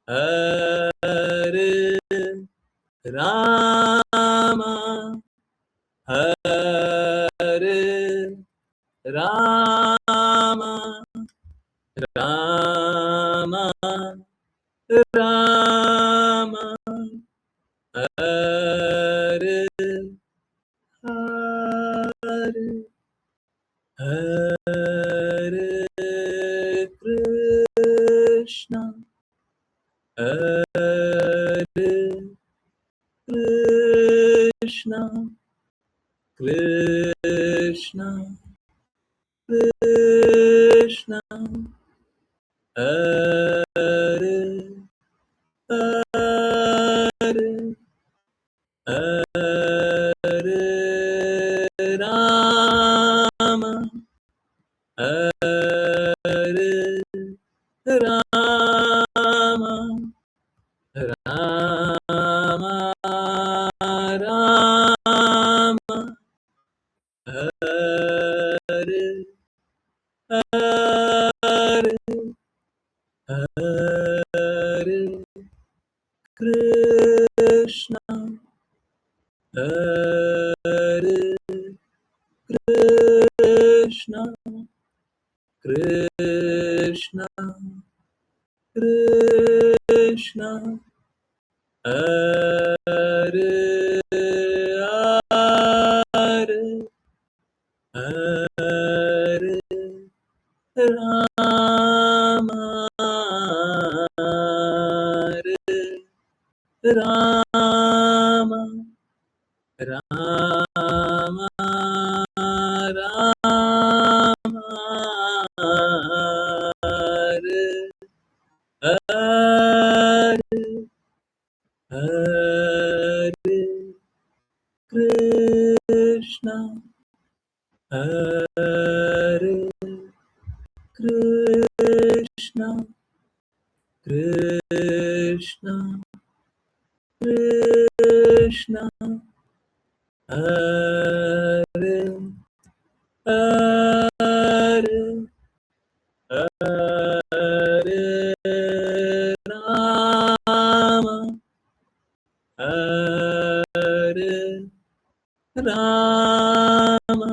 हरे रामा हरे रामा रामा रामा हरे हरे हरे कृष्णा हरे कृष्णा कृष्णा कृष्णा हरे हरे हरे राम हरे राम राम राम हरे हरे हरे कृष्णा हरे कृष्णा कृष्णा कृष्णा हरे हरे हरे राम हरे राम राम राम हरे हरे हरे कृष्णा हरे कृष्णा कृष्णा कृष्णा हरे हरे हरे राम हरे राम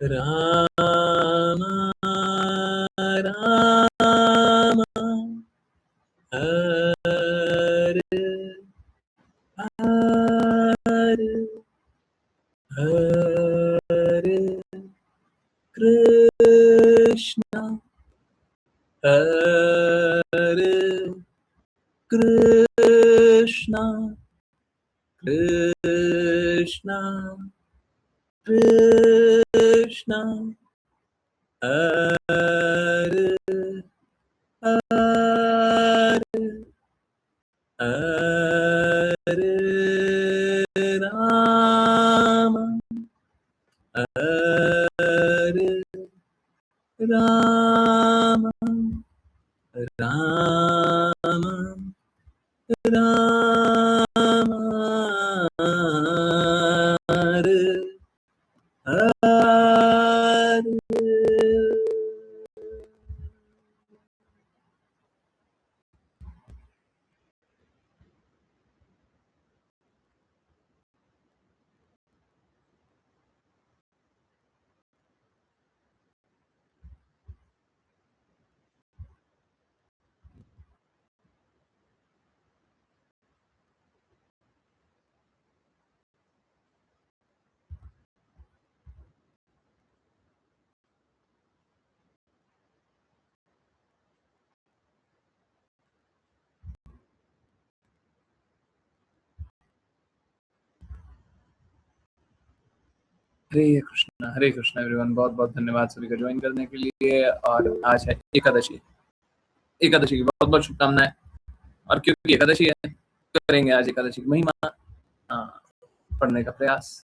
राम राम हरे हरे हरे कृष्णा हरे कृष्णा कृष्णा कृष्णा हरे हरे हरे राम हरे Ram Ram Ram Hare Hare Hare Krishna everyone, बहुत बहुत धन्यवाद सभी का ज्वाइन करने के लिए। और आज है एकादशी, एकादशी की बहुत बहुत शुभकामनाएं। और क्योंकि एकादशी है, करेंगे आज एकादशी की महिमा पढ़ने का प्रयास।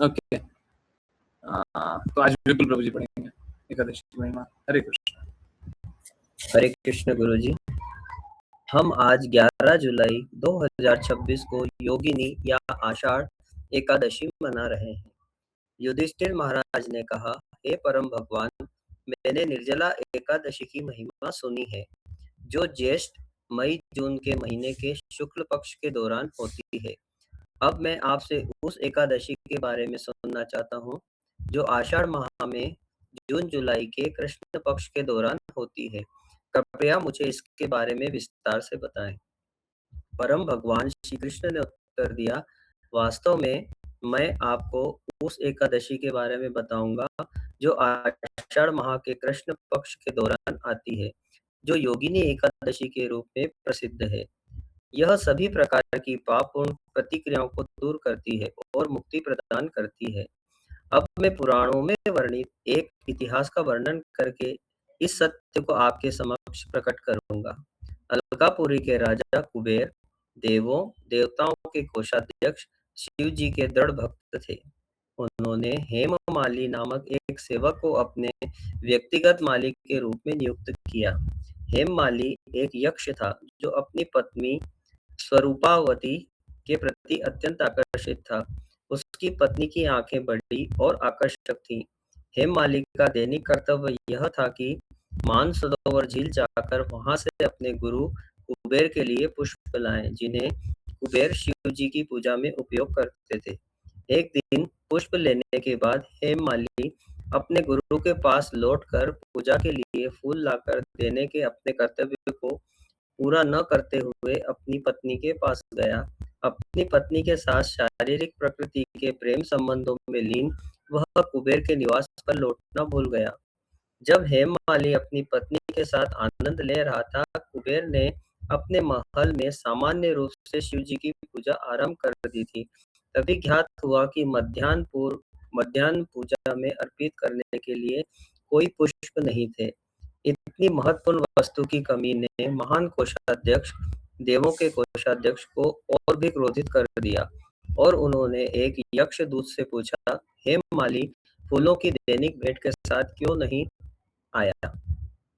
ओके, तो आज बिल्कुल प्रभु जी पढ़ेंगे एकादशी की महिमा। हरे कृष्ण। हरे कृष्ण गुरु जी। हम आज 11 जुलाई 2026 को योगिनी या आषाढ़ एकादशी मना रहे हैं। युधिष्ठिर महाराज ने कहा, हे परम भगवान, मैंने निर्जला एकादशी की महिमा सुनी है, जो ज्येष्ठ मई-जून के महीने के शुक्ल पक्ष के दौरान होती है। अब मैं आपसे उस एकादशी के बारे में सुनना चाहता हूँ, जो आषाढ़ माह में जून-जुलाई के कृष्ण पक्ष के दौरान होती है। कृपया मुझे इसके बारे में विस्तार से बताएँ। परम भगवान श्री कृष्ण ने उत्तर दिया, वास्तव में मैं आपको उस एकादशी के बारे में बताऊँगा, जो आषाढ़ माह के कृष्ण पक्ष के दौरान आती है, जो योगिनी एकादशी के रूप में प्रसिद्ध है। यह सभी प्रकार की पापपूर्ण प्रतिक्रियाओं को दूर करती है और मुक्ति प्रदान करती है। अब मैं पुराणों में वर्णित एक इतिहास का वर्णन करके इस सत्य को आपके समक्ष प्रकट करूँगा। अलकापुरी के राजा कुबेर देवों, देवताओं के कोषाध्यक्ष शिव जी के दृढ़ भक्त थे। उन्होंने हेममाली नामक एक सेवक को अपने व्यक्तिगत मालिक के रूप में नियुक्त किया। हेममाली एक यक्ष था, जो अपनी पत्नी स्वरूपावती के प्रति अत्यंत आकर्षित था। उसकी पत्नी की आंखें बड़ी और आकर्षक थीं। हेममालिनी का दैनिक कर्तव्य यह था कि मानसरोवर झील जाकर वहां से अपने गुरु कुबेर के लिए पुष्प लाएं, जिन्हें कुबेर शिव जी की पूजा में उपयोग करते थे। एक दिन पुष्प लेने के बाद हेममालिनी अपने गुरु के पास लौटकर पूजा के लिए फूल लाकर देने के अपने कर्तव्य को पूरा न करते हुए अपनी पत्नी के पास गया। अपनी पत्नी के साथ शारीरिक प्रकृति के प्रेम संबंधों में लीन वह कुबेर के निवास पर लौटना भूल गया। जब हेममालिनी अपनी पत्नी के साथ आनंद ले रहा था, कुबेर ने अपने महल में सामान्य रूप से शिव जी की पूजा आरंभ कर दी थी। तभी ज्ञात हुआ कि मध्याह्न पूजा में अर्पित करने के लिए कोई पुष्प नहीं थे। इतनी महत्वपूर्ण वस्तु की कमी ने महान कोषाध्यक्ष देवों के कोषाध्यक्ष को और भी क्रोधित कर दिया और उन्होंने एक यक्ष दूत से पूछा, हेममाली फूलों की दैनिक भेंट के साथ क्यों नहीं आया?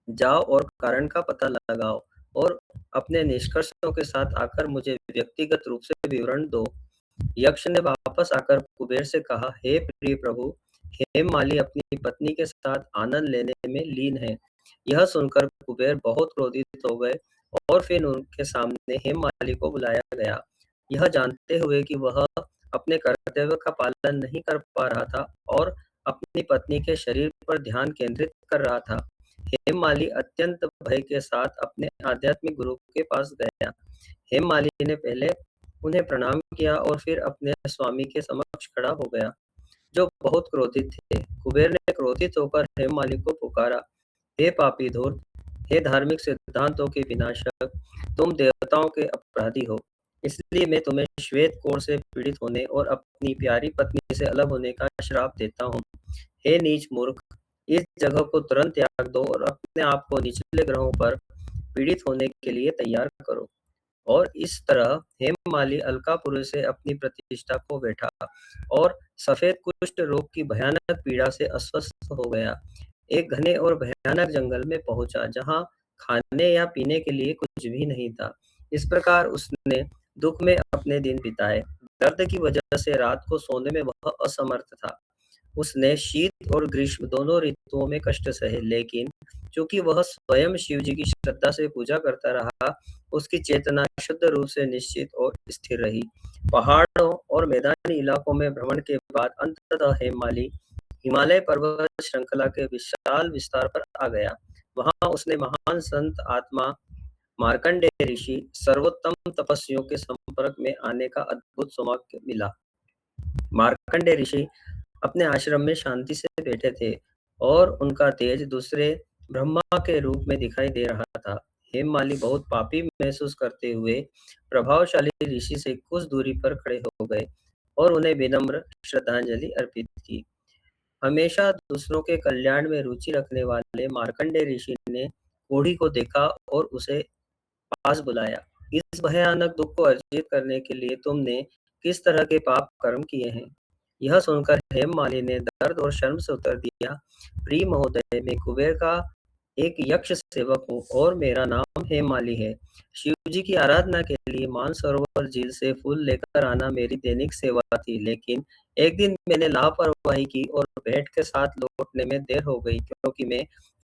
जाओ और कारण का पता लगाओ और अपने निष्कर्षों के साथ आकर मुझे व्यक्तिगत रूप से विवरण दो। यक्ष ने वापस आकर कुबेर से कहा, हे प्रिय प्रभु, हेममाली अपनी पत्नी के साथ आनंद लेने में लीन है। यह सुनकर कुबेर बहुत क्रोधित हो गए और फिर उनके सामने हेममाली को बुलाया गया। यह जानते हुए कि वह अपने कर्तव्य का पालन नहीं कर पा रहा था और अपनी पत्नी के शरीर पर ध्यान केंद्रित कर रहा था, हेममाली अत्यंत भय के साथ अपने आध्यात्मिक गुरु के पास गया। हेममाली ने पहले उन्हें प्रणाम किया और फिर अपने स्वामी के समक्ष खड़ा हो गया, जो बहुत क्रोधित थे। कुबेर ने क्रोधित होकर हेममाली को पुकारा, हे पापी धूर्त, हे धार्मिक सिद्धांतों के विनाशक, तुम देवताओं के अपराधी हो। इसलिए मैं तुम्हें श्वेत कोढ़ से पीड़ित होने और अपनी प्यारी पत्नी से अलग होने का श्राप देता हूँ। हे नीच मूर्ख, इस जगह को तुरंत त्याग दो और अपने आप को निचले ग्रहों पर पीड़ित होने के लिए तैयार करो। और इस तरह हेममाली अलकापुरी से अपनी प्रतिष्ठा खो बैठा और सफेद कुष्ठ रोग की भयानक पीड़ा से अस्वस्थ हो गया। एक घने और भयानक जंगल में पहुंचा, जहां खाने या पीने के लिए कुछ भी नहीं था। इस प्रकार उसने दुख में अपने दिन बिताए। दर्द की वजह से रात को सोने में वह असमर्थ था। उसने शीत और ग्रीष्म दोनों ऋतुओं में कष्ट सहे, लेकिन चूंकि वह स्वयं शिव जी की श्रद्धा से पूजा करता रहा, उसकी चेतना शुद्ध रूप से निश्चित और स्थिर रही। पहाड़ों और मैदानी इलाकों में भ्रमण के बाद अंततः हेममाली हिमालय पर्वत श्रृंखला के विशाल विस्तार पर आ गया। वहां उसने महान संत आत्मा मार्कंडेय ऋषि सर्वोत्तम तपस्वियों के संपर्क में आने का अद्भुत सौभाग्य मिला। मार्कंडेय ऋषि अपने आश्रम में शांति से बैठे थे और उनका तेज दूसरे ब्रह्मा के रूप में दिखाई दे रहा था। हेममाली बहुत पापी महसूस करते हुए प्रभावशाली ऋषि से कुछ दूरी पर खड़े हो गए और उन्हें विनम्र श्रद्धांजलि अर्पित की। हमेशा दूसरों के कल्याण में रुचि रखने वाले मार्कंडेय ऋषि ने कोढ़ी को देखा और उसे पास बुलाया। इस भयानक दुख को अर्जित करने के लिए तुमने किस तरह के पाप कर्म किए हैं? यह सुनकर हेममाली ने दर्द और शर्म से उत्तर दिया, प्रिय महोदय, मैं कुबेर का एक यक्ष सेवक हूँ और मेरा नाम हेममाली है। शिव जी की आराधना के लिए मानसरोवर झील से फूल लेकर आना मेरी दैनिक सेवा थी, लेकिन एक दिन मैंने लापरवाही की और भेंट के साथ लौटने में देर हो गई, क्योंकि मैं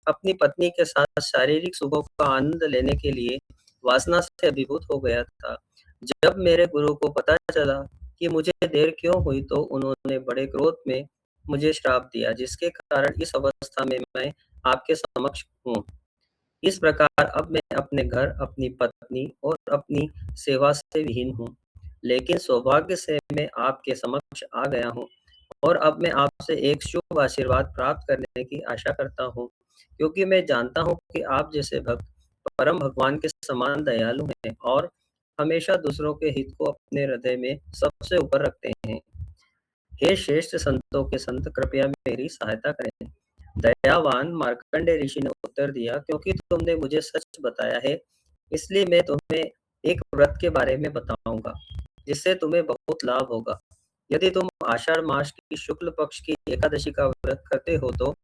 अपनी पत्नी के साथ शारीरिक सुखों का आनंद लेने के लिए वासना से अभिभूत हो गया था। जब मेरे गुरु को पता चला कि मुझे देर क्यों हुई तो उन्होंने बड़े क्रोध में मुझे श्राप दिया, जिसके कारण इस अवस्था में मैं आपके समक्ष हूँ। इस प्रकार अब मैं अपने घर, अपनी पत्नी और अपनी सेवा से विहीन हूँ। लेकिन सौभाग्य से मैं आपके समक्ष आ गया हूँ और अब मैं आपसे एक शुभ आशीर्वाद प्राप्त करने की आशा करता हूँ, क्योंकि मैं जानता हूँ कि आप जैसे भक्त परम भगवान के समान दयालु हैं और हमेशा दूसरों के हित को अपने हृदय में सबसे ऊपर रखते हैं। हे श्रेष्ठ संतों के संत, कृपया मेरी सहायता करें। दयावान मार्कंडेय ऋषि ने उत्तर दिया, क्योंकि तुमने मुझे सच बताया है, इसलिए मैं तुम्हें एक व्रत के बारे में बताऊंगा, जिससे तुम्हें बहुत लाभ होगा। यदि तुम आषाढ़ मास की शुक्ल पक्ष की एकादशी का व्रत करते हो तो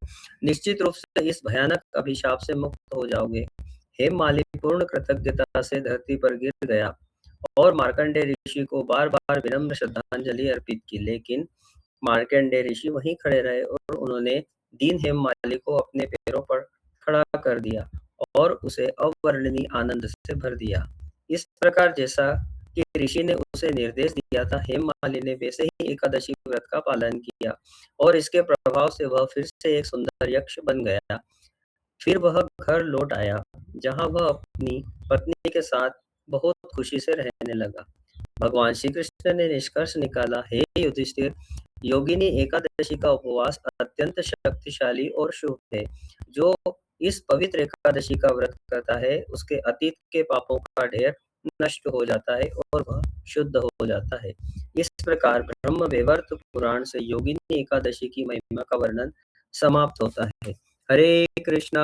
निश्चित रूप से इस भयानक अभिशाप से मुक्त हो जाओगे। हेममाली पूर्ण कृतज्ञता से धरती पर गिर गया और मार्कंडेय ऋषि को बार-बार विनम्र श्रद्धांजलि अर्पित की, लेकिन मार्कंडेय ऋषि वहीं खड़े रहे और उन्होंने दीन हेममाली को अपने पैरों पर खड़ा कर दिया और उसे अवर्णनीय आनंद से भर दिया। इस प्रकार जैसा कि ऋषि ने उसे निर्देश दिया था, हेममाली ने वैसे ही एकादशी व्रत का पालन किया और इसके प्रभाव से वह फिर से एक सुंदर यक्ष बन गया। फिर वह घर लौट आया, जहाँ वह अपनी पत्नी के साथ बहुत खुशी से रहने लगा। भगवान श्री कृष्ण ने निष्कर्ष निकाला, हे युधिष्ठिर, योगिनी एकादशी का उपवास अत्यंत शक्तिशाली और शुभ है। जो इस पवित्र एकादशी का व्रत करता है, उसके अतीत के पापों का ढेर नष्ट हो जाता है और वह शुद्ध हो जाता है। इस प्रकार ब्रह्म वैवर्त पुराण से योगिनी एकादशी की महिमा का वर्णन समाप्त होता है। हरे कृष्णा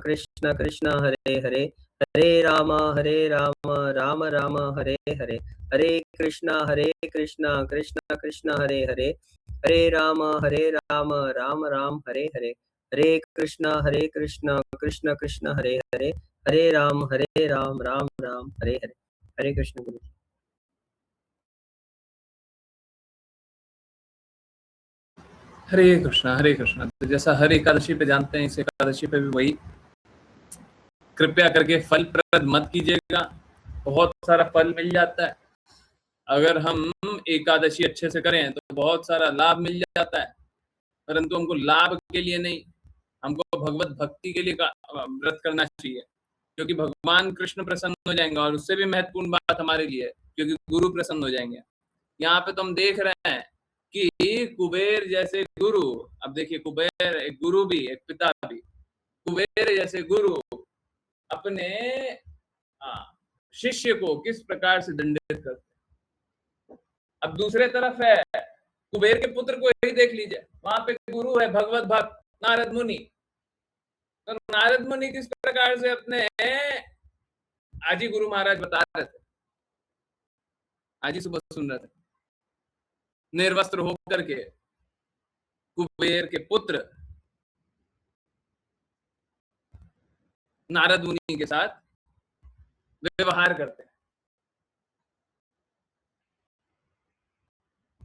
कृष्ण कृष्ण हरे हरे, हरे राम राम राम हरे हरे, हरे कृष्णा कृष्ण कृष्ण हरे हरे, हरे राम राम राम हरे हरे, हरे कृष्णा कृष्ण कृष्ण हरे हरे, हरे राम राम राम हरे हरे। हरे कृष्ण गुरु जी। हरे कृष्णा हरे कृष्णा। तो जैसा हर एकादशी पे जानते हैं, इस एकादशी पे भी वही, कृपया करके फलप्रद मत कीजिएगा, बहुत सारा फल मिल जाता है। अगर हम एकादशी अच्छे से करें तो बहुत सारा लाभ मिल जाता है, परंतु हमको लाभ के लिए नहीं, हमको भगवत भक्ति के लिए व्रत करना चाहिए, क्योंकि भगवान कृष्ण प्रसन्न हो जाएंगे। और उससे भी महत्वपूर्ण बात हमारे लिए, क्योंकि गुरु प्रसन्न हो जाएंगे। यहाँ पे तो हम देख रहे हैं कि कुबेर जैसे गुरु, अब देखिए कुबेर एक गुरु भी, एक पिता भी, कुबेर जैसे गुरु अपने शिष्य को किस प्रकार से दंडित करते। अब दूसरे तरफ है कुबेर के पुत्र को ही देख लीजिए, वहां पे गुरु है भगवत भक्त नारद मुनि। तो नारद मुनि किस प्रकार से अपने, आज ही गुरु महाराज बता रहे थे, आज ही सुबह सुन रहे थे, निर्वस्त्र होकर के कुबेर के पुत्र नारद मुनि के साथ व्यवहार करते हैं।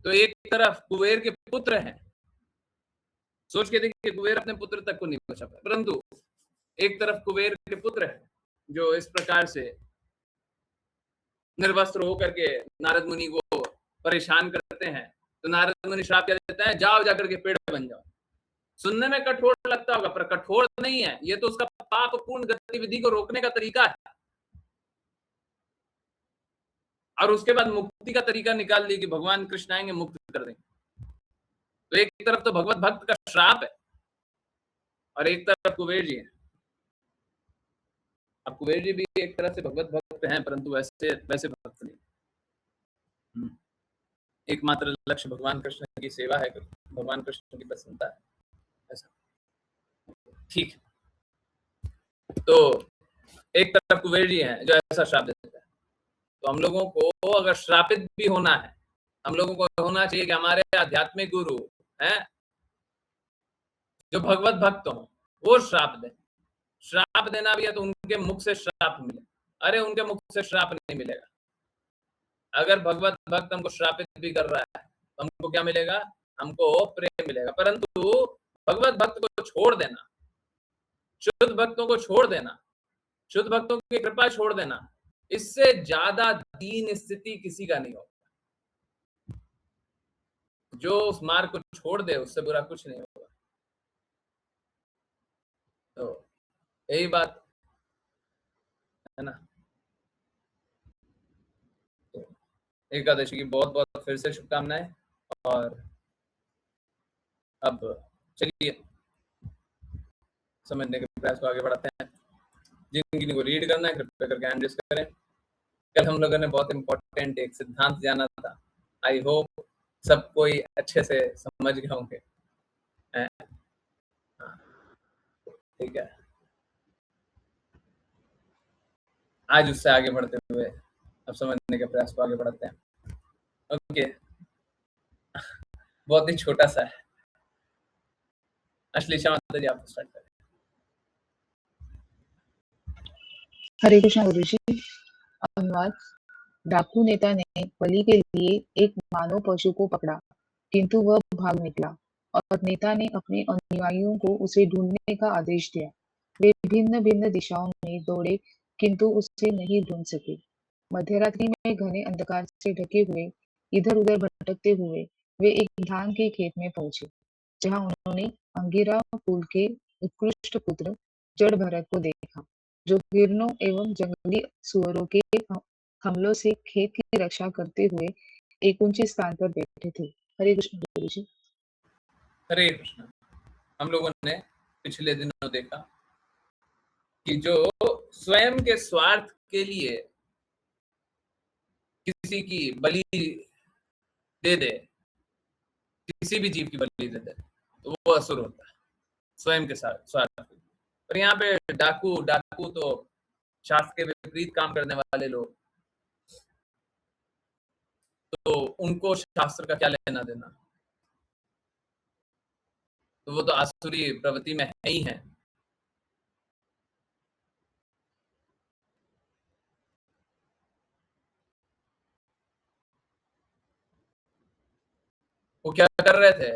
तो एक तरफ कुबेर के पुत्र हैं, सोच के देखिए, कुबेर अपने पुत्र तक को नहीं बचा पाया, परंतु एक तरफ कुबेर के पुत्र हैं जो इस प्रकार से निर्वस्त्र होकर के नारद मुनि को परेशान करते हैं। तो नारद मुनि श्राप क्या देता है, जाओ जाकर के पेड़ बन जाओ। सुनने में कठोर लगता होगा, पर कठोर नहीं है, ये तो उसका पापपूर्ण गतिविधि को रोकने का तरीका है। और उसके बाद मुक्ति का तरीका निकाल दी कि भगवान कृष्ण आएंगे, मुक्त कर देंगे। तो एक तरफ तो भगवत भक्त का श्राप है और एक तरफ कुबेर जी है। अब कुबेर जी भी एक तरह से भगवत भक्त हैं, परंतु वैसे भक्त नहीं। एकमात्र लक्ष्य भगवान कृष्ण की सेवा है, भगवान कृष्ण की प्रसन्नता है, ऐसा ठीक है। तो एक तरफ कुबेर जी हैं जो ऐसा श्राप देता है। तो हम लोगों को अगर श्रापित भी होना है, हम लोगों को होना चाहिए कि हमारे आध्यात्मिक गुरु हैं जो भगवत भक्त हो, वो श्राप दें। श्राप देना भी है तो उनके मुख से श्राप मिले। अरे उनके मुख से श्राप नहीं मिलेगा। अगर भगवत भक्त हमको श्रापित भी कर रहा है तो हमको क्या मिलेगा, हमको प्रेम मिलेगा। परंतु भगवत भक्त को छोड़ देना, शुद्ध भक्तों को छोड़ देना, शुद्ध भक्तों की कृपा छोड़ देना, इससे ज्यादा दीन स्थिति किसी का नहीं होगा। जो उस मार्ग को छोड़ दे उससे बुरा कुछ नहीं होगा। तो यही बात है ना। तो एकादशी की बहुत बहुत फिर से शुभकामनाएं। और अब चलिए समझने के प्रयास को आगे बढ़ाते हैं। जिन जिन को रीड करना है कृपया करके हैंड रेज करें। कल हम लोगों ने बहुत इंपॉर्टेंट एक सिद्धांत जाना था। आई होप सब कोई अच्छे से समझ गए होंगे। हाँ, ठीक है। आज उससे आगे बढ़ते हुए अब समझने के प्रयास को आगे बढ़ाते हैं। ओके, बहुत ही छोटा सा है। अश्लेषा माता जी आप स्टार्ट करें। हरे कृष्ण गुरु जी। अनुवाद। डाकू नेता ने बलि के लिए एक मानव पशु को पकड़ा, किंतु वह भाग निकला और नेता ने अपने अनुयायियों को उसे ढूंढने का आदेश दिया। वे भिन्न भिन्न दिशाओं में दौड़े, किंतु उसे नहीं ढूंढ सके। मध्यरात्रि में घने अंधकार से ढके हुए इधर उधर भटकते हुए वे एक धान के खेत में पहुंचे, जहां उन्होंने अंगिरा कुल के उत्कृष्ट पुत्र जड़ भरत को देखा, जो हिरणों एवं जंगली सुअरों के हमलों से खेत की रक्षा करते हुए एक ऊंचे स्थान पर बैठे थे। हरे कृष्ण गुरु जी। हरे कृष्ण। हम लोगों ने पिछले दिनों देखा कि जो स्वयं के स्वार्थ के लिए किसी की बलि दे दे, किसी भी जीव की बलि दे दे, तो वो असुर होता है स्वयं के साथ स्वार्थ। और यहाँ पे डाकू डाकू तो शास्त्र के विपरीत काम करने वाले लोग, तो उनको शास्त्र का क्या लेना देना। तो वो तो आसुरी प्रवृत्ति में है ही है। वो क्या कर रहे थे?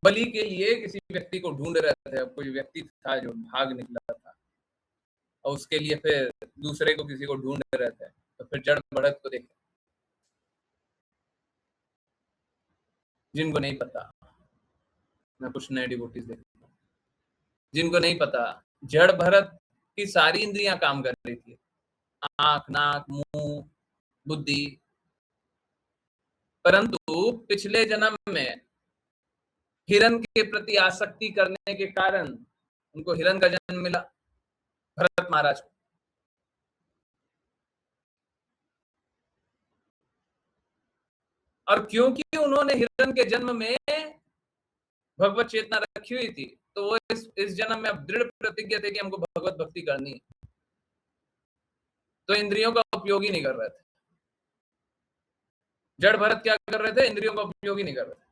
बलि के लिए किसी व्यक्ति को ढूंढ रहे थे। अब कोई व्यक्ति था जो भाग निकला था और उसके लिए फिर दूसरे को किसी को ढूंढ रहे थे। तो फिर जड़ बढ़त को देखे, जिनको नहीं पता, मैं कुछ नए डिवोटीज देखता हूँ जिनको नहीं पता, जड़ भरत की सारी इंद्रियां काम कर रही थी, आंख, नाक, मुंह, बुद्धि, परंतु पिछले जन्म में हिरण के प्रति आसक्ति करने के कारण उनको हिरण का जन्म मिला, भरत महाराज को। और क्योंकि उन्होंने हिरण के जन्म में भगवत चेतना रखी हुई थी, तो वो इस जन्म में अब दृढ़ प्रतिज्ञा थे कि हमको भगवत भक्ति करनी है। तो इंद्रियों का उपयोग ही नहीं कर रहे थे। जड़ भरत क्या कर रहे थे? इंद्रियों का उपयोग ही नहीं कर रहे थे।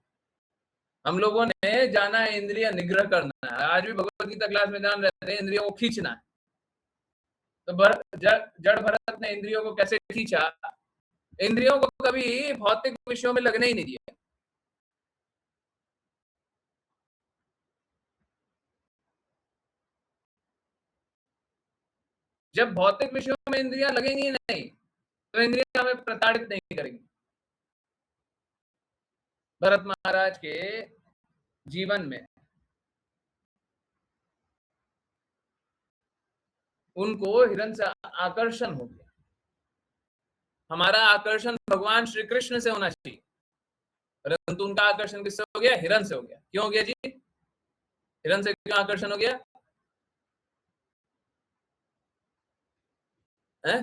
हम लोगों ने जाना है इंद्रिय निग्रह करना है। आज भी भगवत गीता क्लास में जान रहे थे इंद्रियों को खींचना है। तो जड़ भरत ने इंद्रियों को कैसे खींचा? इंद्रियों को कभी भौतिक विषयों में लगने ही नहीं दिया। जब भौतिक विषयों में इंद्रियां लगेंगी नहीं, तो इंद्रियां हमें प्रताड़ित नहीं करेंगी। भरत महाराज के जीवन में उनको हिरण से आकर्षण हो गया। हमारा आकर्षण भगवान श्री कृष्ण से होना चाहिए, परंतु उनका आकर्षण किससे हो गया? हिरण से हो गया। क्यों हो गया जी? हिरण से क्यों आकर्षण हो गया है?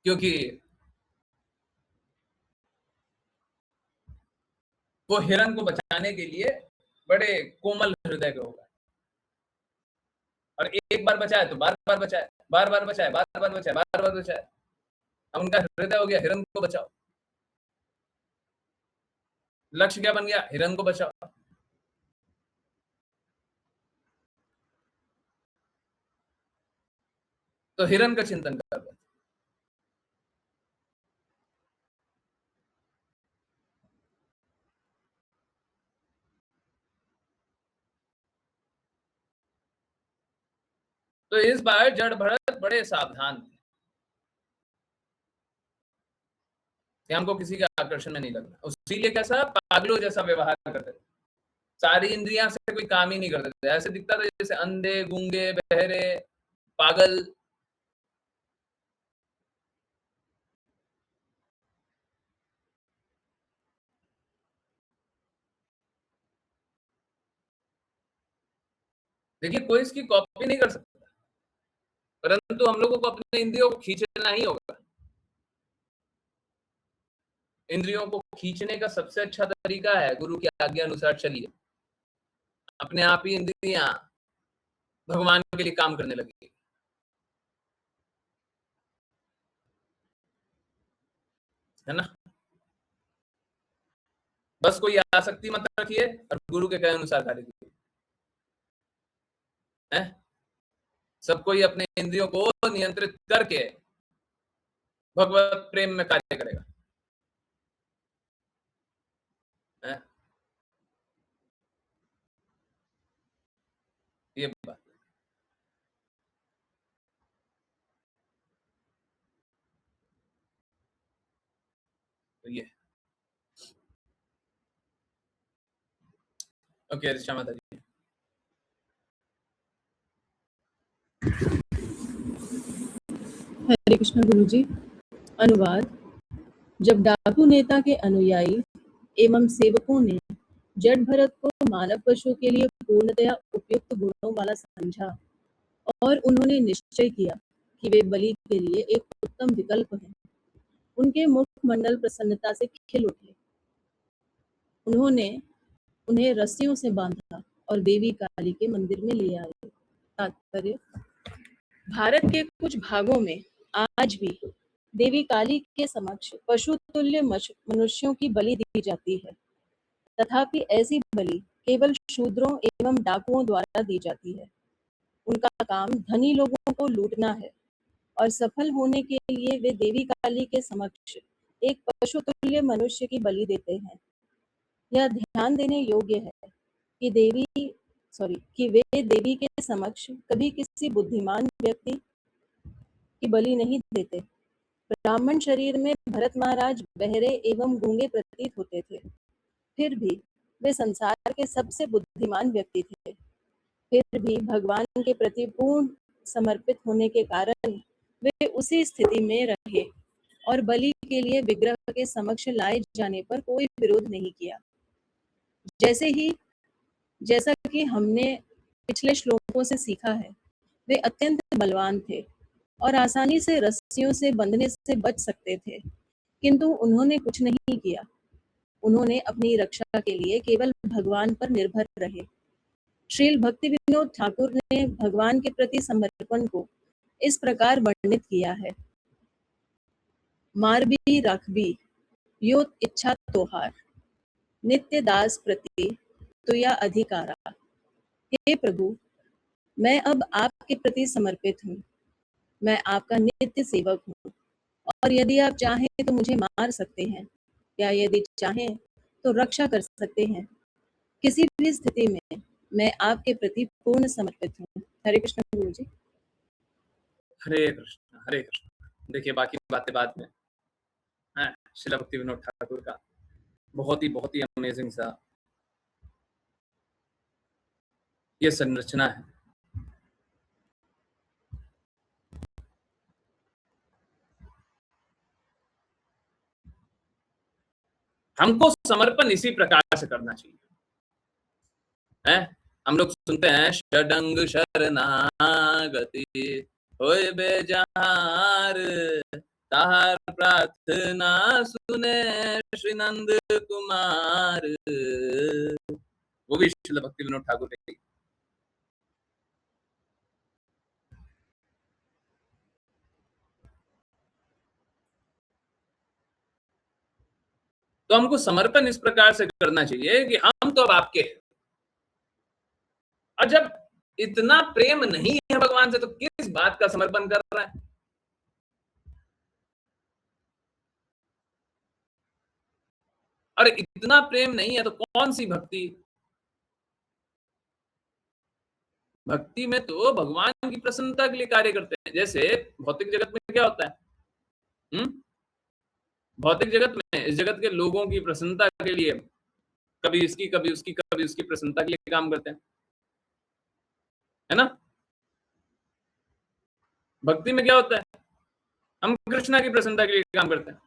क्योंकि वो हिरण को बचाने के लिए बड़े कोमल हृदय के हो गए, और एक बार बचाए तो बार बार बचाए, बार बार बचाए, बार बार बचाए, बार बार बचाए। अब उनका हृदय हो गया हिरण को बचाओ। लक्ष्य क्या बन गया? हिरण को बचाओ। तो हिरण का चिंतन कर रहे थे। तो इस बार जड़ भरत बड़े सावधान थे कि हमको किसी के आकर्षण में नहीं लगना। इसीलिए कैसा पागलों जैसा व्यवहार करते थे, सारी इंद्रियां से कोई काम ही नहीं करते थे, ऐसे दिखता था जैसे अंधे, गूंगे, बहरे, पागल। देखिए, कोई इसकी कॉपी नहीं कर सकता, परंतु हम लोगों को अपने इंद्रियों को खींचना ही होगा। इंद्रियों को खींचने का सबसे अच्छा तरीका है गुरु की आज्ञा अनुसार चलिए, अपने आप ही इंद्रियां भगवान के लिए काम करने लगेगी, है ना। बस कोई आसक्ति मत रखिए और गुरु के कहे अनुसार कार्य कीजिए, है। सब कोई अपने इंद्रियों को नियंत्रित करके भगवत प्रेम में कार्य करेगा, है? ये बात। तो ये ओके ऋचा माता जी। हरे कृष्ण गुरुजी। अनुवाद। जब डाकू नेता के अनुयायी एवं सेवकों ने जड़ भरत को मानव पशु के लिए पूर्णतया उपयुक्त गुणों वाला समझा और उन्होंने निश्चय किया कि वे बलि के लिए एक उत्तम विकल्प हैं, उनके मुखमंडल प्रसन्नता से खिल उठे। उन्होंने उन्हें रस्सियों से बांधा और देवी काली के मंदिर में ले आए। तात्पर्य: भारत के कुछ भागों में आज भी देवी काली के समक्ष पशु तुल्य मनुष्यों की बलि दी जाती है, तथापि ऐसी बलि केवल शूद्रों एवं डाकुओं द्वारा दी जाती है। उनका काम धनी लोगों को लूटना है और सफल होने के लिए वे देवी काली के समक्ष एक पशु तुल्य मनुष्य की बलि देते हैं। यह ध्यान देने योग्य है कि वे देवी के समक्ष कभी किसी बुद्धिमान व्यक्ति की बलि नहीं देते। ब्राह्मण शरीर में भरत महाराज बहरे एवं गूंगे प्रतीत होते थे, फिर भी वे संसार के सबसे बुद्धिमान व्यक्ति थे। फिर भी भगवान के प्रति पूर्ण समर्पित होने के कारण वे उसी स्थिति में रहे और बलि के लिए विग्रह के समक्ष लाए जाने पर कोई विरोध नहीं किया। जैसा कि हमने पिछले श्लोकों से सीखा है, वे अत्यंत बलवान थे और आसानी से रस्सियों से बंधने से बच सकते थे, किंतु उन्होंने कुछ नहीं किया। उन्होंने अपनी रक्षा के लिए केवल भगवान पर निर्भर रहे। श्रील भक्ति विनोद ठाकुर ने भगवान के प्रति समर्पण को इस प्रकार वर्णित किया है: मारबी रखबी यो इच्छा तोहार, नित्य दास प्रति तुया अधिकारा। हे प्रभु, मैं अब आपके प्रति समर्पित हूँ, मैं आपका नित्य सेवक हूँ और यदि आप चाहें तो मुझे मार सकते हैं, या यदि चाहें तो रक्षा कर सकते हैं। किसी भी स्थिति में मैं आपके प्रति पूर्ण समर्पित हूँ। हरे कृष्ण गुरु जी। हरे कृष्ण, हरे कृष्ण। देखिए, बाकी बातें बाद में है। श्रील भक्ति विनोद ठाकुर का बहुत ही अमेजिंग सा ये संरचना है। हमको समर्पण इसी प्रकार से करना चाहिए, है। हम लोग सुनते हैं षडंग शरणागति होय बेजार, ताहार प्रार्थना सुने श्री नंद कुमार। वो भी श्रील भक्ति विनोद ठाकुर के। तो हमको समर्पण इस प्रकार से करना चाहिए कि हम तो अब आपके हैं, और जब इतना प्रेम नहीं है भगवान से तो किस बात का समर्पण कर रहा है। और इतना प्रेम नहीं है तो कौन सी भक्ति भक्ति में तो भगवान की प्रसन्नता के लिए कार्य करते हैं। जैसे भौतिक जगत में क्या होता है? भौतिक जगत में, इस जगत के लोगों की प्रसन्नता के लिए कभी इसकी, कभी उसकी, कभी उसकी प्रसन्नता के लिए काम करते हैं, है ना? भक्ति में क्या होता है? हम कृष्णा की प्रसन्नता के लिए काम करते हैं।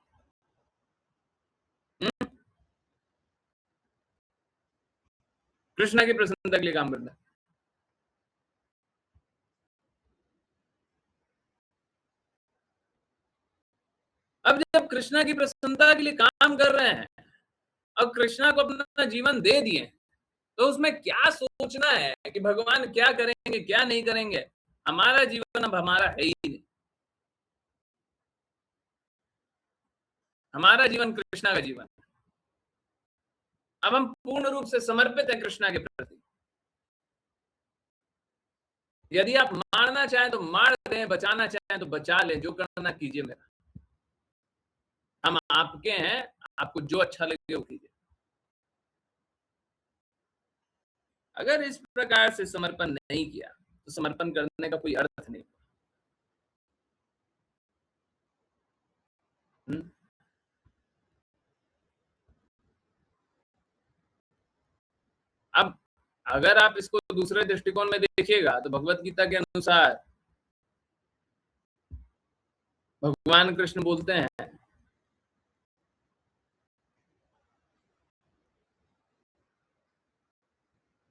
कृष्णा की प्रसन्नता के लिए काम करते हैं। अब जब कृष्णा की प्रसन्नता के लिए काम कर रहे हैं, अब कृष्णा को अपना जीवन दे दिए, तो उसमें क्या सोचना है कि भगवान क्या करेंगे, क्या नहीं करेंगे? हमारा जीवन अब हमारा है ही नहीं। हमारा जीवन कृष्णा का जीवन। अब हम पूर्ण रूप से समर्पित हैं कृष्णा के प्रति। यदि आप मारना चाहें तो मार दें, बचाना चाहें तो बचा लें, जो करना कीजिए मेरा। हम आपके हैं, आपको जो अच्छा लगे वो कीजिए। अगर इस प्रकार से समर्पण नहीं किया तो समर्पण करने का कोई अर्थ नहीं। अब अगर आप इसको दूसरे दृष्टिकोण में देखिएगा तो भगवत गीता के अनुसार भगवान कृष्ण बोलते हैं,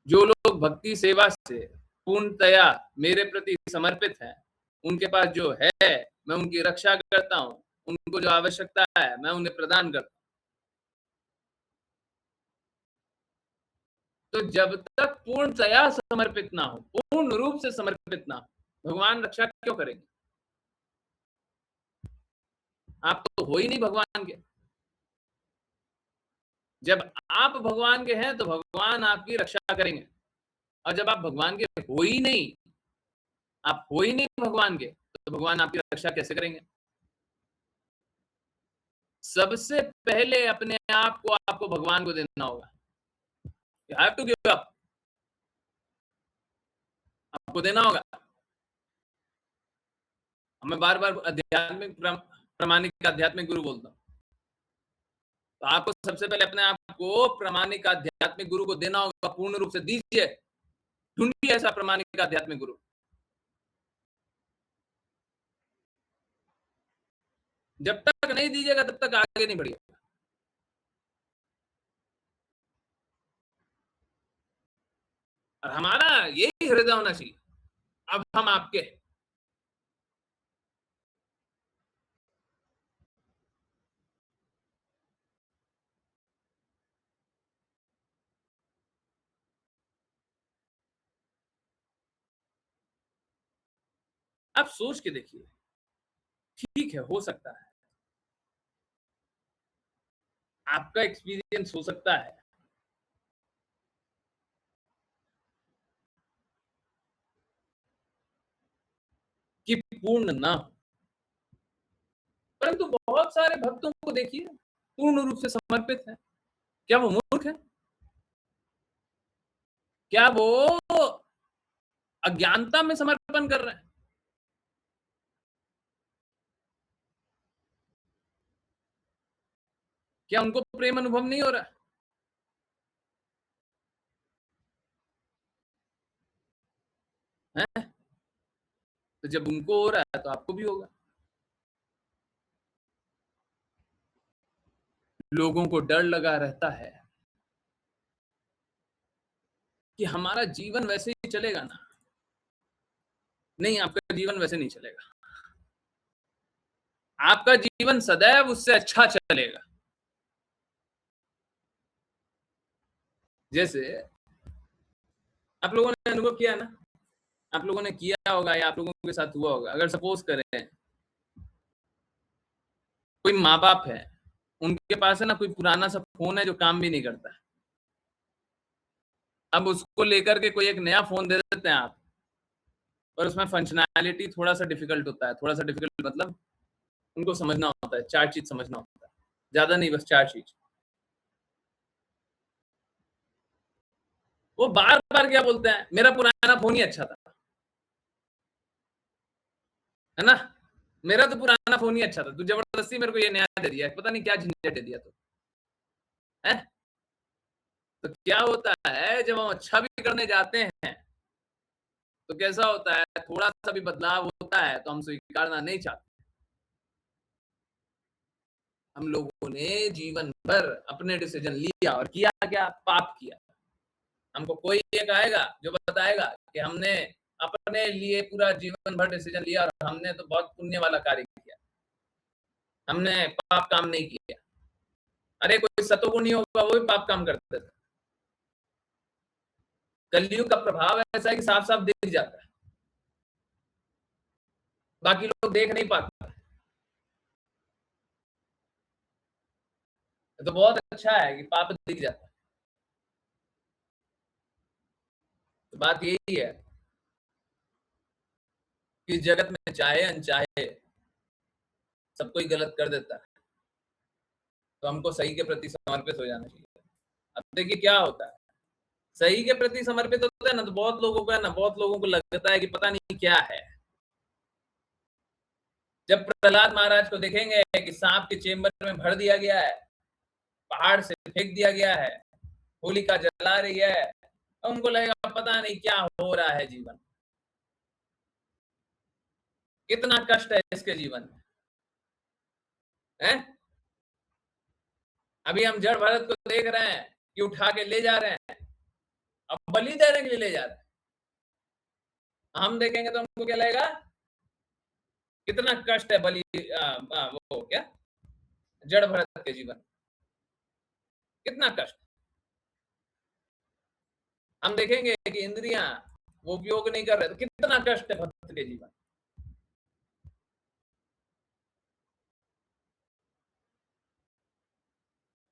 जो लोग भक्ति सेवा से पूर्णतया मेरे प्रति समर्पित हैं, उनके पास जो है मैं उनकी रक्षा करता हूं, उनको जो आवश्यकता है मैं उन्हें प्रदान करता हूं। तो जब तक पूर्णतया समर्पित ना हो, पूर्ण रूप से समर्पित ना हो, भगवान रक्षा क्यों करेंगे? आप तो हो ही नहीं भगवान के। जब आप भगवान के हैं तो भगवान आपकी रक्षा करेंगे, और जब आप भगवान के हो ही नहीं, आप हो ही नहीं भगवान के, तो भगवान आपकी रक्षा कैसे करेंगे? सबसे पहले अपने आप को आपको भगवान को देना होगा। You have to give up. आपको देना होगा। मैं बार बार आध्यात्मिक प्रामाणिक आध्यात्मिक गुरु बोलता हूँ, तो आपको सबसे पहले अपने आप को प्रामाणिक आध्यात्मिक गुरु को देना होगा। पूर्ण रूप से दीजिए, ढूंढिए ऐसा प्रामाणिक आध्यात्मिक गुरु। जब तक नहीं दीजिएगा तब तक आगे नहीं बढ़िएगा। और हमारा यही हृदय होना चाहिए, अब हम आपके। आप सोच के देखिए, ठीक है, हो सकता है आपका एक्सपीरियंस हो सकता है कि पूर्ण ना हो, परंतु बहुत सारे भक्तों को देखिए पूर्ण रूप से समर्पित है। क्या वो मूर्ख है? क्या वो अज्ञानता में समर्पण कर रहे हैं? क्या उनको प्रेम अनुभव नहीं हो रहा है? तो जब उनको हो रहा है तो आपको भी होगा। लोगों को डर लगा रहता है कि हमारा जीवन वैसे ही चलेगा ना। नहीं, आपका जीवन वैसे नहीं चलेगा। आपका जीवन सदैव उससे अच्छा चलेगा। जैसे आप लोगों ने अनुभव किया ना, आप लोगों ने किया होगा या आप लोगों के साथ हुआ होगा। अगर सपोज करें कोई माँ बाप है, उनके पास है ना कोई पुराना सा फोन है जो काम भी नहीं करता। अब उसको लेकर के कोई एक नया फोन दे देते हैं आप, और उसमें फंक्शनैलिटी थोड़ा सा डिफिकल्ट होता है। थोड़ा सा डिफिकल्ट मतलब उनको समझना होता है, 4 चीज समझना होता है, ज्यादा नहीं, बस 4 चीज। वो बार बार क्या बोलते हैं, मेरा पुराना फोन ही अच्छा था, है ना, मेरा तो पुराना फोन ही अच्छा था, तू जबरदस्ती मेरे को ये नया दे दिया, पता नहीं क्या झंझट दे दिया तू, है। तो क्या होता है जब हम अच्छा भी करने जाते हैं तो कैसा होता है, थोड़ा सा भी बदलाव होता है तो हम स्वीकारना नहीं चाहते। हम लोगों ने जीवन भर अपने डिसीजन लिया और किया क्या, पाप किया। हमको कोई एक आएगा जो बताएगा कि हमने अपने लिए पूरा जीवन भर डिसीजन लिया और हमने तो बहुत पुण्य वाला कार्य किया, हमने पाप काम नहीं किया। अरे कोई सतोगुणी होगा वो भी पाप काम करते थे। कलयुग का प्रभाव ऐसा है कि साफ साफ दिख जाता है, बाकी लोग देख नहीं पाते। तो बहुत अच्छा है कि पाप दिख जाता है। तो बात यही है कि जगत में चाहे अनचाहे सब कोई गलत कर देता है, तो हमको सही के प्रति समर्पित हो जाना चाहिए। अब देखिए क्या होता है, सही के प्रति समर्पित होता है ना, तो बहुत लोगों का ना, बहुत लोगों को लगता है कि पता नहीं क्या है। जब प्रहलाद महाराज को देखेंगे कि सांप के चेम्बर में भर दिया गया है, पहाड़ से फेंक दिया गया है, होलिका जला रही है, तो उनको लगेगा पता नहीं क्या हो रहा है जीवन, कितना कष्ट है इसके जीवन में, है। अभी हम जड़ भरत को देख रहे हैं कि उठा के ले जा रहे हैं, अब बलि देने के लिए ले जा रहे हैं। हम देखेंगे तो हमको क्या लगेगा, कितना कष्ट है बलि वो क्या जड़ भरत के जीवन, कितना कष्ट। हम देखेंगे कि इंद्रियां वो उपयोग नहीं कर रहे तो कितना कष्ट है भक्त के जीवन।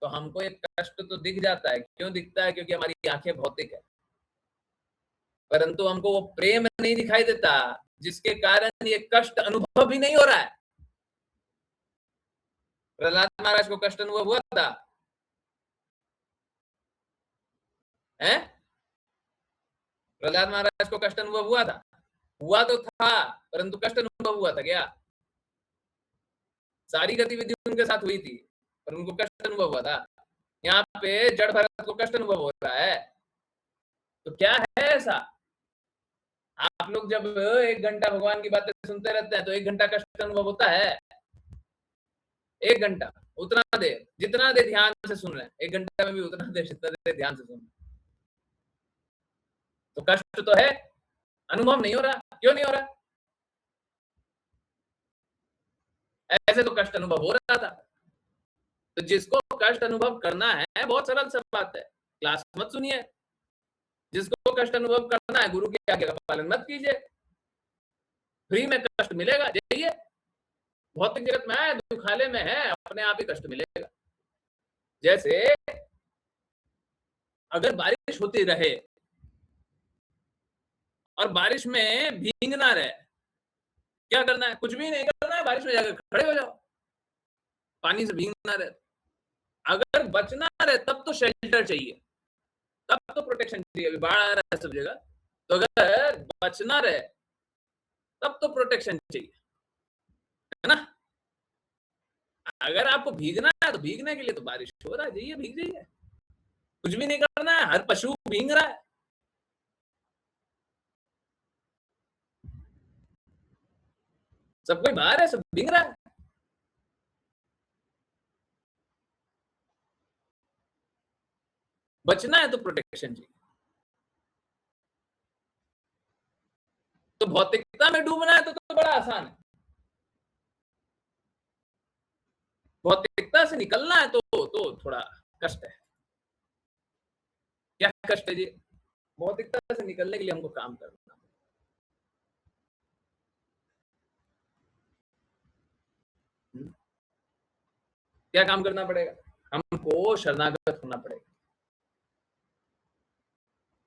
तो हमको एक कष्ट तो दिख जाता है, क्यों दिखता है, क्योंकि हमारी आंखें भौतिक है, परंतु हमको वो प्रेम नहीं दिखाई देता जिसके कारण ये कष्ट अनुभव भी नहीं हो रहा है। प्रहलाद महाराज को कष्ट अनुभव हुआ था, है? प्रहलाद महाराज को कष्ट अनुभव हुआ तो था, परंतु कष्ट अनुभव हुआ था क्या? सारी गतिविधि उनके साथ हुई थी पर उनको कष्ट अनुभव हुआ था। यहाँ पे जड़ भरत को कष्ट अनुभव हो रहा है, तो क्या है ऐसा? आप लोग जब 1 घंटा भगवान की बातें सुनते रहते हैं तो 1 घंटा कष्ट अनुभव होता है? 1 घंटा, उतना देर जितना देर ध्यान से सुन रहे हैं, 1 घंटा में भी उतना देर जितना देर ध्यान से सुन रहे हैं, तो कष्ट तो है, अनुभव नहीं हो रहा। क्यों नहीं हो रहा? ऐसे तो कष्ट अनुभव हो रहा था। तो जिसको कष्ट अनुभव करना है, बहुत सरल सा बात है, क्लास मत सुनिए। जिसको कष्ट अनुभव करना है, गुरु की आज्ञा का पालन मत कीजिए, फ्री में कष्ट मिलेगा। जाइए, भौतिक जगत में है, दुखालय में है, अपने आप ही कष्ट मिलेगा। जैसे अगर बारिश होती रहे और बारिश में भीगना रहे, क्या करना है? कुछ भी नहीं करना है, बारिश में जाकर खड़े हो जाओ, पानी से भीगना रहे। अगर बचना रहे तब तो शेल्टर चाहिए, तब तो प्रोटेक्शन चाहिए। अभी बाढ़ आ रहा है सब जगह, तो अगर बचना रहे तब तो प्रोटेक्शन चाहिए, है ना। अगर आपको भीगना है तो भीगने के लिए तो बारिश हो रहा है, जाइए भीग जाइए। कुछ भी नहीं करना है, हर पशु भीग रहा है। सब कोई बाहर है, सब भीग रहा है। बचना है तो प्रोटेक्शन चाहिए। तो भौतिकता में डूबना है तो बड़ा आसान है। भौतिकता से निकलना है तो थोड़ा कष्ट है। क्या कष्ट है जी? भौतिकता से निकलने के लिए हमको काम करना, क्या काम करना पड़ेगा? हमको शरणागत होना पड़ेगा,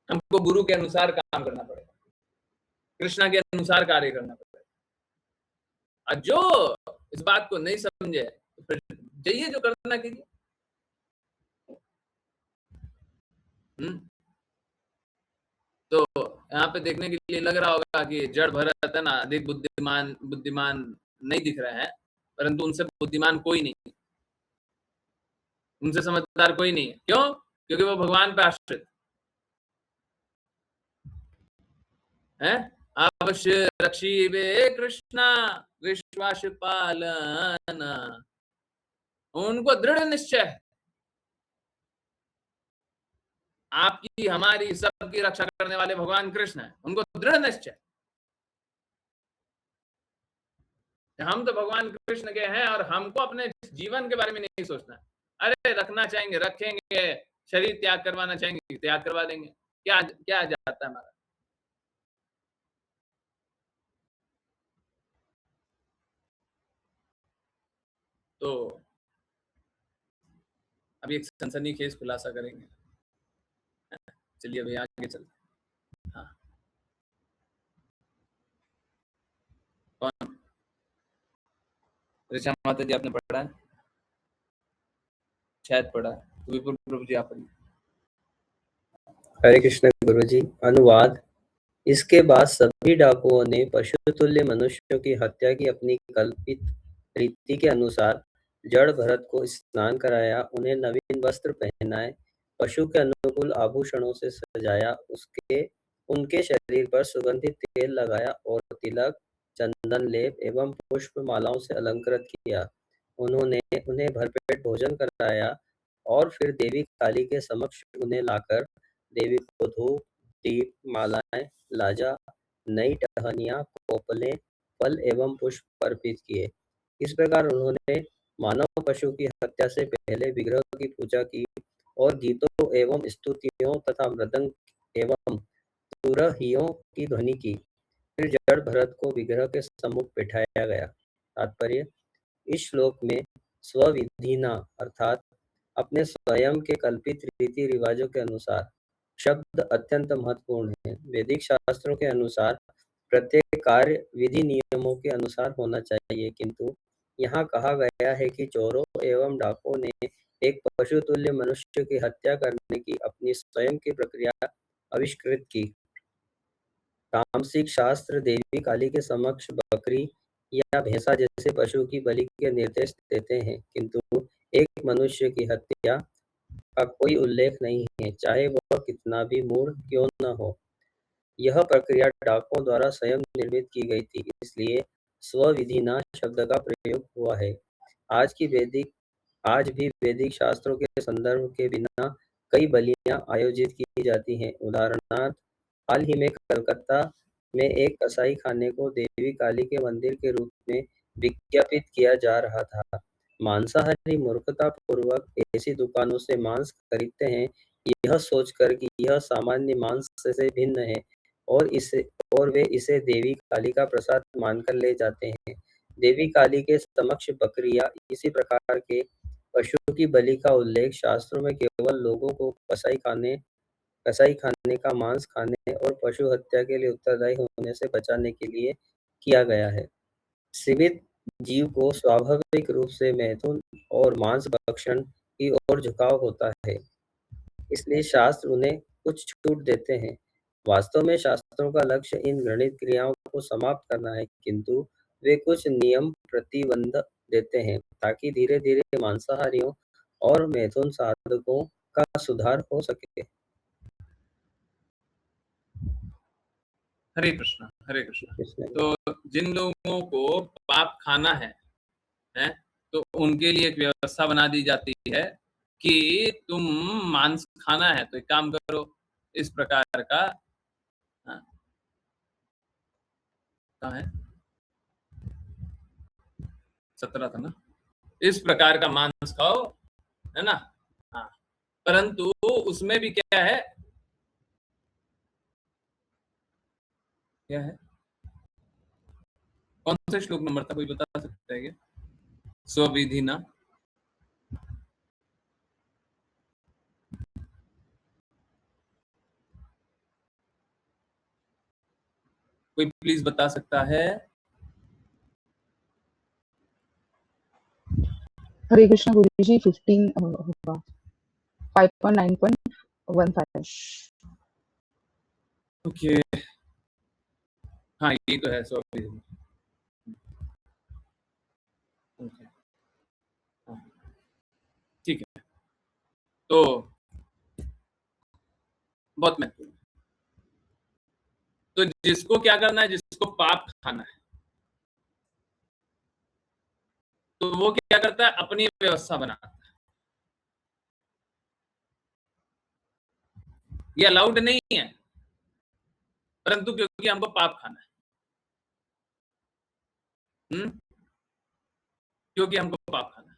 हमको गुरु के अनुसार काम करना पड़ेगा, कृष्णा के अनुसार कार्य करना पड़ेगा। और जो इस बात को नहीं समझे तो फिर जाइए, जो करना कीजिए। तो यहाँ पे देखने के लिए लग रहा होगा कि जड़ भरत है ना अधिक बुद्धिमान नहीं दिख रहे हैं, परंतु उनसे बुद्धिमान कोई नहीं है, उनसे समझदार कोई नहीं है। क्यों? क्योंकि वो भगवान पे आश्रित है। अवश्य रक्षीबे कृष्णा विश्वास पालन, उनको दृढ़ निश्चय है, आपकी हमारी सबकी रक्षा करने वाले भगवान कृष्ण है, उनको दृढ़ निश्चय। हम तो भगवान कृष्ण के हैं और हमको अपने जीवन के बारे में नहीं सोचना। अरे रखना चाहेंगे रखेंगे, शरीर त्याग करवाना चाहेंगे त्याग करवा देंगे, क्या क्या जाता है हमारा। तो अभी एक सनसनीखेज खुलासा करेंगे। चलिए अभी आगे चलते। हाँ, कौन? ऋचा माता जी आपने पढ़ा है? शायद पढ़ा है। तो विपुल प्रभु जी आप पढ़िए। हरे कृष्ण गुरुजी। अनुवाद। इसके बाद सभी डाकुओं ने पशुतुल्य मनुष्यों की हत्या की अपनी कल्पित रीति के अनुसार जड़ भरत को स्नान कराया, उन्हें नवीन वस्त्र पहनाए, पशु के अनुकूल आभूषणों से सजाया, उनके शरीर पर सुगंधित तेल लगाया और तिलक, चंदन लेप एवं पुष्प मालाओं से अलंकृत किया। उन्होंने उन्हें भरपेट भोजन कराया और फिर देवी काली के समक्ष उन्हें लाकर देवी को धूप, दीप, मालाएं, लाजा, नई टहनियाँ, कोपलें, फल एवं पुष्प अर्पित किए। इस प्रकार उन्होंने मानव पशु की हत्या से पहले विग्रह की पूजा की और गीतों एवं स्तुतियों तथा मृदंग एवं तुरहियों की ध्वनि की। फिर जड़ भरत को विग्रह के सम्मुख बिठाया गया। तात्पर्य: इस श्लोक में स्वविधिना अर्थात अपने स्वयं के कल्पित रीति रिवाजों के अनुसार शब्द अत्यंत महत्वपूर्ण है। वैदिक शास्त्रों के अनुसार प्रत्येक कार्य विधि नियमों के अनुसार होना चाहिए, किंतु यहाँ कहा गया है कि चोरों एवं डाकुओं ने एक पशु तुल्य मनुष्य की हत्या करने की अपनी स्वयं की प्रक्रिया आविष्कृत की। तामसिक शास्त्र देवी काली के समक्ष बकरी या भैंसा जैसे पशु की बलि के निर्देश देते हैं, किंतु एक मनुष्य की हत्या का कोई उल्लेख नहीं है, चाहे वह कितना भी मूढ़ क्यों न हो। यह प्रक्रिया डाकुओं द्वारा स्वयं निर्मित की गई थी, इसलिए स्वविधिना शब्द का प्रयोग हुआ है। आज भी वैदिक शास्त्रों के संदर्भ के बिना कई बलियां आयोजित की जाती हैं। उदाहरणार्थ, हाल ही में कलकत्ता में एक कसाई खाने को देवी काली के मंदिर के रूप में विज्ञापित किया जा रहा था। मांसाहारी मूर्खतापूर्वक ऐसी दुकानों से मांस खरीदते हैं, यह सोचकर कि यह सामान्य मांस से भिन्न है और वे इसे देवी काली का प्रसाद मानकर ले जाते हैं। देवी काली के समक्ष बकरी या इसी प्रकार के पशु की बलि का उल्लेख शास्त्रों में केवल लोगों को कसाई खाने का मांस खाने और पशु हत्या के लिए उत्तरदायी होने से बचाने के लिए किया गया है। सीमित जीव को स्वाभाविक रूप से मैथुन और मांस भक्षण की ओर झुकाव होता है, इसलिए शास्त्र उन्हें कुछ छूट देते हैं। वास्तव में शास्त्रों का लक्ष्य इन घृणित क्रियाओं को समाप्त करना है, किंतु वे कुछ नियम प्रतिबंध देते हैं ताकि धीरे-धीरे मांसाहारियों और मैथुन साधकों का सुधार हो सके। हरे कृष्णा, हरे कृष्णा। तो जिन लोगों को पाप खाना है तो उनके लिए एक व्यवस्था बना दी जाती है कि तुम मांस खाना है तो एक काम करो, इस प्रकार का कहाँ है 17 था ना, इस प्रकार का मांस खाओ, है ना। हाँ, परंतु उसमें भी क्या है, कौन सा श्लोक नंबर था, कोई बता सकता है क्या? स्वविधि ना, कोई प्लीज बता सकता है? हरे कृष्ण गुरुजी 15 होगा 5.9.15। ओके, हाँ ये तो है, सॉरी। ओके, हाँ, ठीक है। तो बहुत महत्वपूर्ण। तो जिसको क्या करना है, जिसको पाप खाना है, तो वो क्या करता है, अपनी व्यवस्था बनाता है। ये अलाउड नहीं है, परंतु क्योंकि हमको पाप खाना है, क्योंकि हमको पाप खाना है,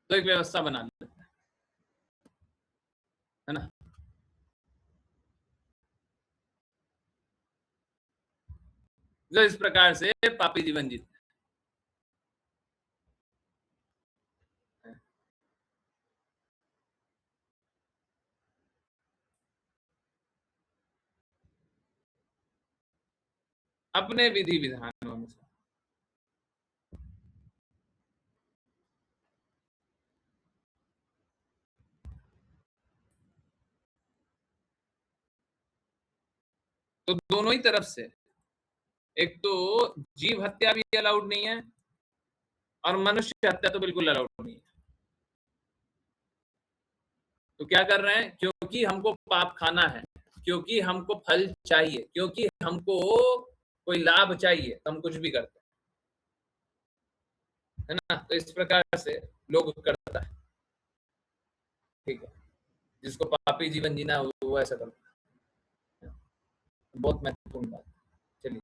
तो एक व्यवस्था बना लेता है ना। जो इस प्रकार से पापी जीवन जीते हैं। अपने विधि विधानों अनुसार। तो दोनों ही तरफ से, एक तो जीव हत्या भी अलाउड नहीं है और मनुष्य हत्या तो बिल्कुल अलाउड नहीं है। तो क्या कर रहे हैं, क्योंकि हमको पाप खाना है, क्योंकि हमको फल चाहिए, क्योंकि हमको कोई लाभ चाहिए, तो हम कुछ भी करते हैं, है ना। तो इस प्रकार से लोग करता है, ठीक है। जिसको पापी जीवन जीना है, वो ऐसा करता है। बहुत महत्वपूर्ण बात। चलिए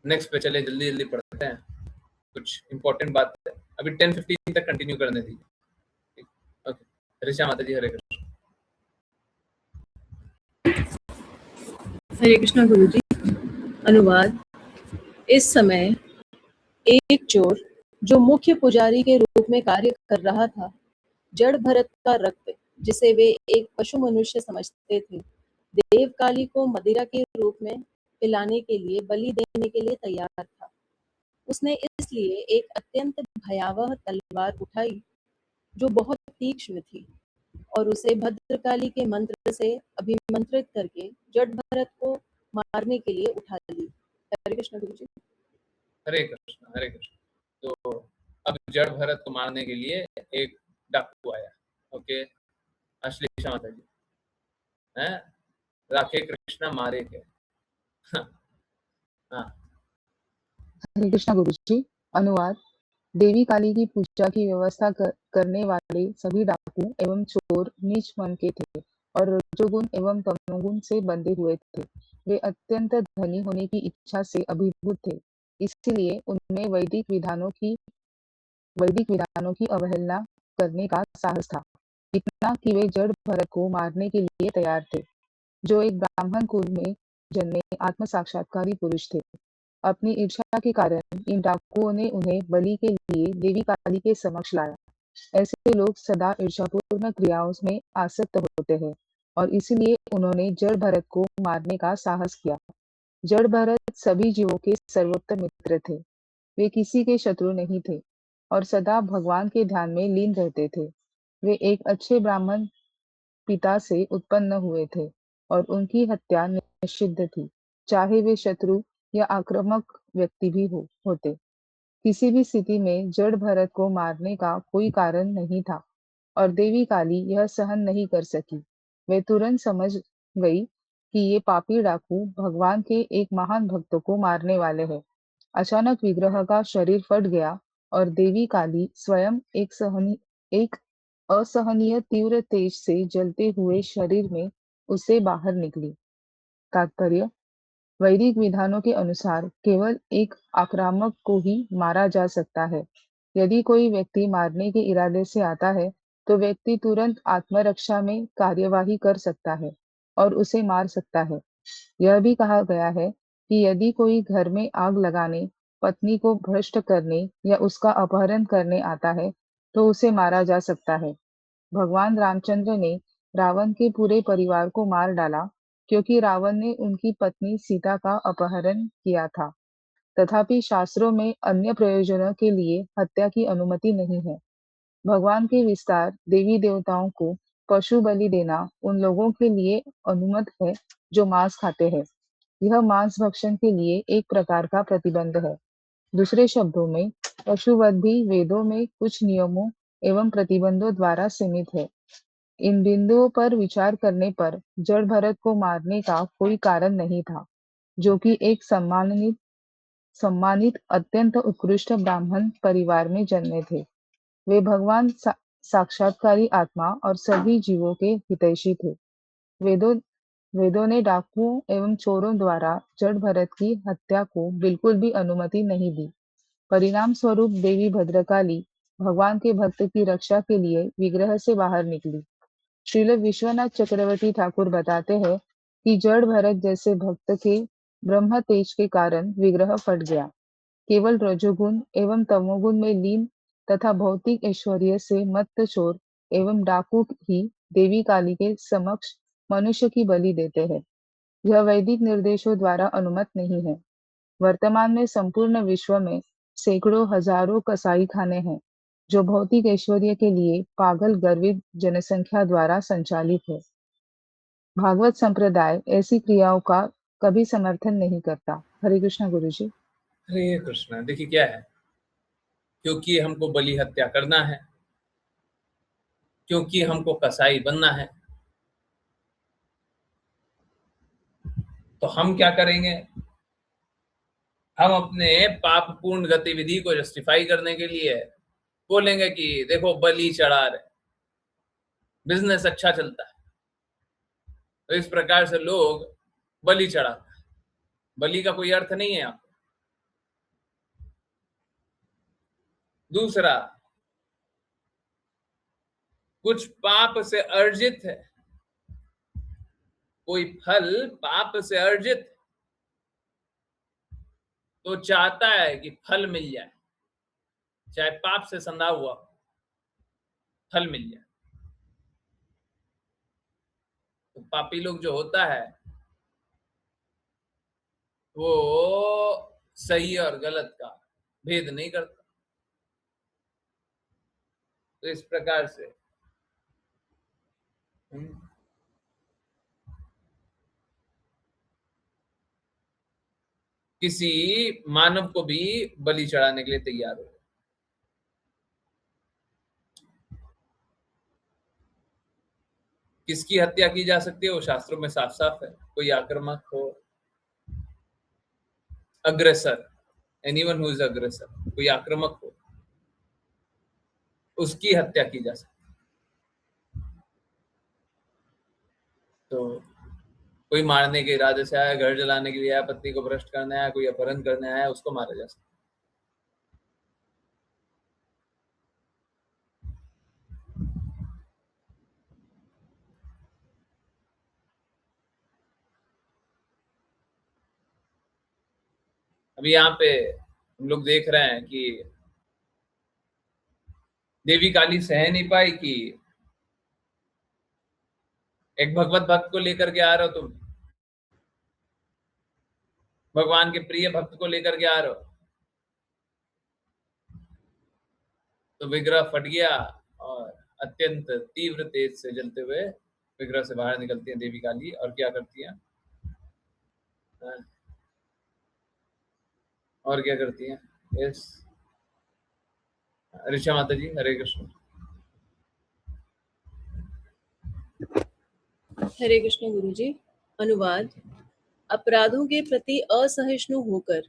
नेक्स्ट पे चले, जल्दी जल्दी पढ़ते हैं, कुछ इंपॉर्टेंट बात है। अभी 10:15 तक कंटिन्यू करने दीजिए। ओके, हरे श्याम माता जी, हरे कृष्ण। हरे कृष्णा गुरु जी। अनुवाद। इस समय एक चोर जो मुख्य पुजारी के रूप में कार्य कर रहा था, जड़ भरत का रक्त, जिसे वे एक पशु मनुष्य समझते थे, देवकाली को मदिरा के रूप में पिलाने के लिए, बलि देने के लिए तैयार था। उसने इसलिए एक अत्यंत भयावह तलवार उठाई जो बहुत तीक्ष्ण थी, और उसे भद्रकाली के मंत्र से अभिमंत्रित करके जड़ भरत को मारने के लिए उठा ली। हरे कृष्ण गुरु जी। हरे कृष्ण, हरे कृष्ण। तो अब जड़ भरत को मारने के लिए एक डाकू आया। ओके, अश्लेषा माता जी हैं, राखे कृष्णा मारे के। हाँ, हरे कृष्णा गुरु जी। अनुवाद। देवी काली की पूजा की व्यवस्था करने वाले सभी डाकू एवं चोर नीच मन के थे और रजोगुण एवं तमोगुण से बंधे हुए थे। वे अत्यंत धनी होने की इच्छा से अभिभूत थे, इसलिए उनमें वैदिक विधानों की अवहेलना करने का साहस था। इतना कि वे जड़ भरत को मारने के लिए तैयार थे, जो एक ब्राह्मण कुल में जन्मे आत्म साक्षात्कारी पुरुष थे। अपनी ईर्ष्या के कारण इन डाकुओं ने उन्हें बलि के लिए देवी काली के समक्ष लाया। ऐसे लोग सदा ईर्ष्यापूर्ण क्रियाओं में आसक्त होते हैं और इसीलिए उन्होंने जड़ भरत को मारने का साहस किया। जड़ भरत सभी जीवों के सर्वोत्तम मित्र थे। वे किसी के शत्रु नहीं थे और सदा भगवान के ध्यान में लीन रहते थे। वे एक अच्छे ब्राह्मण पिता से उत्पन्न हुए थे और उनकी हत्या निषिद्ध थी, चाहे वे शत्रु या आक्रामक व्यक्ति भी होते। किसी भी स्थिति में जड़ भरत को मारने का कोई कारण नहीं था और देवी काली यह सहन नहीं कर सकी। वे तुरंत समझ गई कि ये पापी डाकू भगवान के एक महान भक्त को मारने वाले हैं। अचानक विग्रह का शरीर फट गया और देवी काली स्वयं एक असहनीय तीव्र तेज से जलते हुए शरीर में उससे बाहर निकली। तात्पर्य। वैदिक विधानों के अनुसार केवल एक आक्रामक को ही मारा जा सकता है। यदि कोई व्यक्ति मारने के इरादे से आता है, तो व्यक्ति तुरंत आत्मरक्षा में कार्यवाही कर सकता है और उसे मार सकता है। यह भी कहा गया है कि यदि कोई घर में आग लगाने, पत्नी को भ्रष्ट करने या उसका अपहरण करने आता है, तो उसे मारा जा सकता है। भगवान रामचंद्र ने रावण के पूरे परिवार को मार डाला क्योंकि रावण ने उनकी पत्नी सीता का अपहरण किया था। तथापि शास्त्रों में अन्य प्रयोजनों के लिए हत्या की अनुमति नहीं है। भगवान के विस्तार देवी देवताओं को पशु बलि देना उन लोगों के लिए अनुमत है जो मांस खाते हैं। यह मांस भक्षण के लिए एक प्रकार का प्रतिबंध है। दूसरे शब्दों में, पशुवध भी वेदों में कुछ नियमों एवं प्रतिबंधों द्वारा सीमित है। इन बिंदुओं पर विचार करने पर जड़ भरत को मारने का कोई कारण नहीं था, जो कि एक सम्मानित अत्यंत उत्कृष्ट ब्राह्मण परिवार में जन्मे थे। वे भगवान साक्षात्कारी आत्मा और सभी जीवों के हितैषी थे। वेदों वेदों ने डाकुओं एवं चोरों द्वारा जड़ भरत की हत्या को बिल्कुल भी अनुमति नहीं दी। परिणाम स्वरूप देवी भद्रकाली भगवान के भक्त की रक्षा के लिए विग्रह से बाहर निकली। श्रील विश्वनाथ चक्रवर्ती ठाकुर बताते हैं कि जड़ भरत जैसे भक्त के ब्रह्म तेज के कारण विग्रह फट गया। केवल रजोगुण एवं तमोगुण में लीन तथा भौतिक ऐश्वर्य से मत्त चोर एवं डाकू ही देवी काली के समक्ष मनुष्य की बलि देते हैं। यह वैदिक निर्देशों द्वारा अनुमत नहीं है। वर्तमान में संपूर्ण विश्व में सैकड़ों हजारों कसाई खाने हैं, जो भौतिक ऐश्वर्य के लिए पागल गर्वित जनसंख्या द्वारा संचालित है। भागवत संप्रदाय ऐसी क्रियाओं का कभी समर्थन नहीं करता। हरे कृष्णा गुरुजी। हरे कृष्णा। देखिए क्या है, क्योंकि हमको बलि हत्या करना है, क्योंकि हमको कसाई बनना है, तो हम क्या करेंगे? हम अपने पापपूर्ण गतिविधि को जस्टिफाई करने के लिए बोलेंगे कि देखो बलि चढ़ा रहे, बिजनेस अच्छा चलता है। तो इस प्रकार से लोग बलि चढ़ाते हैं। बलि का कोई अर्थ नहीं है यहाँ। दूसरा, कुछ पाप से अर्जित है, कोई फल पाप से अर्जित, तो चाहता है कि फल मिल जाए, चाहे पाप से संधा हुआ फल मिल जाए। तो पापी लोग जो होता है वो सही और गलत का भेद नहीं करता। तो इस प्रकार से किसी मानव को भी बलि चढ़ाने के लिए तैयार हो। किसकी हत्या की जा सकती है वो शास्त्रों में साफ साफ है। कोई आक्रामक हो, अग्रेसर, एनीवन हु इज अग्रेसर, कोई आक्रामक हो, उसकी हत्या की जा सकती है। तो कोई मारने के इरादे से आया, घर जलाने के लिए आया, पत्नी को भ्रष्ट करने आया, कोई अपहरण करने आया, उसको मारा जा सकता है। अभी यहाँ पे हम लोग देख रहे हैं कि देवी काली सह नहीं पाई कि एक भगवत भक्त को लेकर के आ रहे हो तुम, भगवान के प्रिय भक्त को लेकर के आ रहे हो, तो विग्रह फट गया और अत्यंत तीव्र तेज से जलते हुए विग्रह से बाहर निकलती है देवी काली और क्या करती है? और क्या करती है? यस, ऋषा माता जी, हरे कृष्ण। हरे कृष्ण गुरुजी। अनुवाद। अपराधों के प्रति असहिष्णु होकर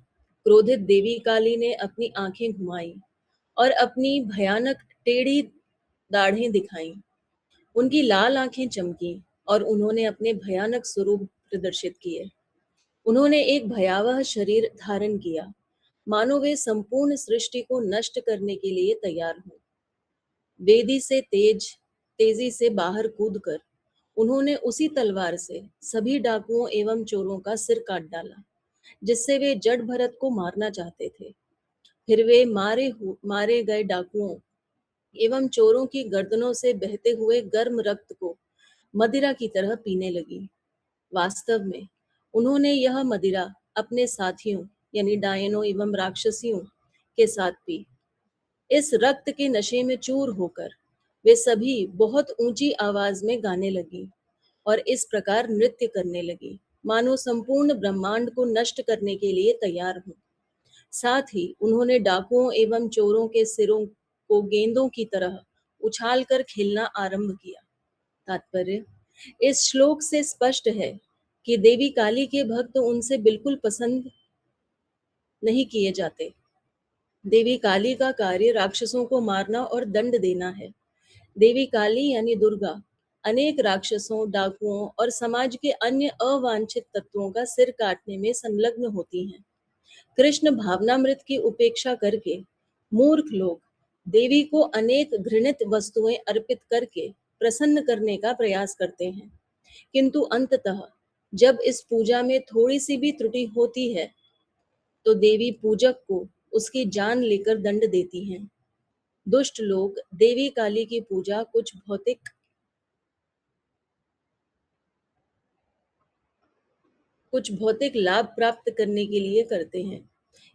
क्रोधित देवी काली ने अपनी आंखें घुमाई और अपनी भयानक टेढ़ी दाढ़ें दिखाईं। उनकी लाल आंखें चमकी और उन्होंने अपने भयानक स्वरूप प्रदर्शित किए। उन्होंने एक भयावह शरीर धारण किया, मानो वे संपूर्ण सृष्टि को नष्ट करने के लिए तैयार हों। वेदी से तेजी से बाहर कूदकर उन्होंने उसी तलवार से सभी डाकुओं एवं चोरों का सिर काट डाला, जिससे वे जड़ भरत को मारना चाहते थे। फिर वे मारे गए डाकुओं एवं चोरों की गर्दनों से बहते हुए गर्म रक्त को मदिरा की तरह पीने लगी। वास्तव में उन्होंने यह मदिरा अपने साथियों यानी डायनों एवं राक्षसियों के साथ पी। इस रक्त के नशे में चूर होकर वे सभी बहुत ऊंची आवाज में गाने लगी और इस प्रकार नृत्य करने लगी, मानो संपूर्ण ब्रह्मांड को नष्ट करने के लिए तैयार हों। साथ ही उन्होंने डाकुओं एवं चोरों के सिरों को गेंदों की तरह उछालकर खेलना आरंभ किया। तात्पर्य: इस श्लोक से स्पष्ट है कि देवी काली के भक्त उनसे बिल्कुल पसंद नहीं किए जाते। देवी काली का कार्य राक्षसों को मारना और दंड देना है। देवी काली यानी दुर्गा अनेक राक्षसों, डाकुओं और समाज के अन्य अवांछित तत्वों का सिर काटने में संलग्न होती हैं। कृष्ण भावनामृत की उपेक्षा करके मूर्ख लोग देवी को अनेक घृणित वस्तुएं अर्पित करके प्रसन्न करने का प्रयास करते हैं, किंतु अंततः जब इस पूजा में थोड़ी सी भी त्रुटि होती है तो देवी पूजक को उसकी जान लेकर दंड देती हैं। दुष्ट लोग देवी काली की पूजा कुछ भौतिक लाभ प्राप्त करने के लिए करते हैं,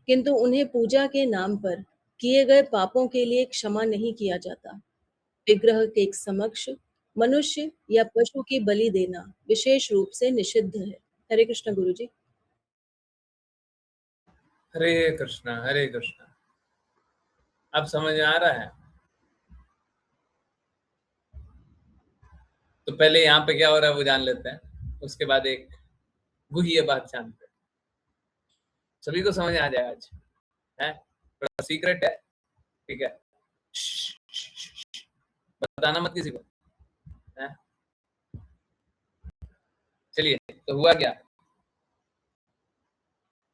किंतु उन्हें पूजा के नाम पर किए गए पापों के लिए क्षमा नहीं किया जाता। विग्रह के समक्ष मनुष्य या पशु की बलि देना विशेष रूप से निषिद्ध है। हरे कृष्ण गुरु जी। हरे कृष्णा हरे कृष्णा। अब समझ में आ रहा है? तो पहले यहाँ पे क्या हो रहा है वो जान लेते हैं, उसके बाद एक गुह्य बात जानते हैं। सभी को समझ आ जाएगा आज, है? सीक्रेट है, ठीक है? बताना मत किसी को, है? चलिए, तो हुआ क्या?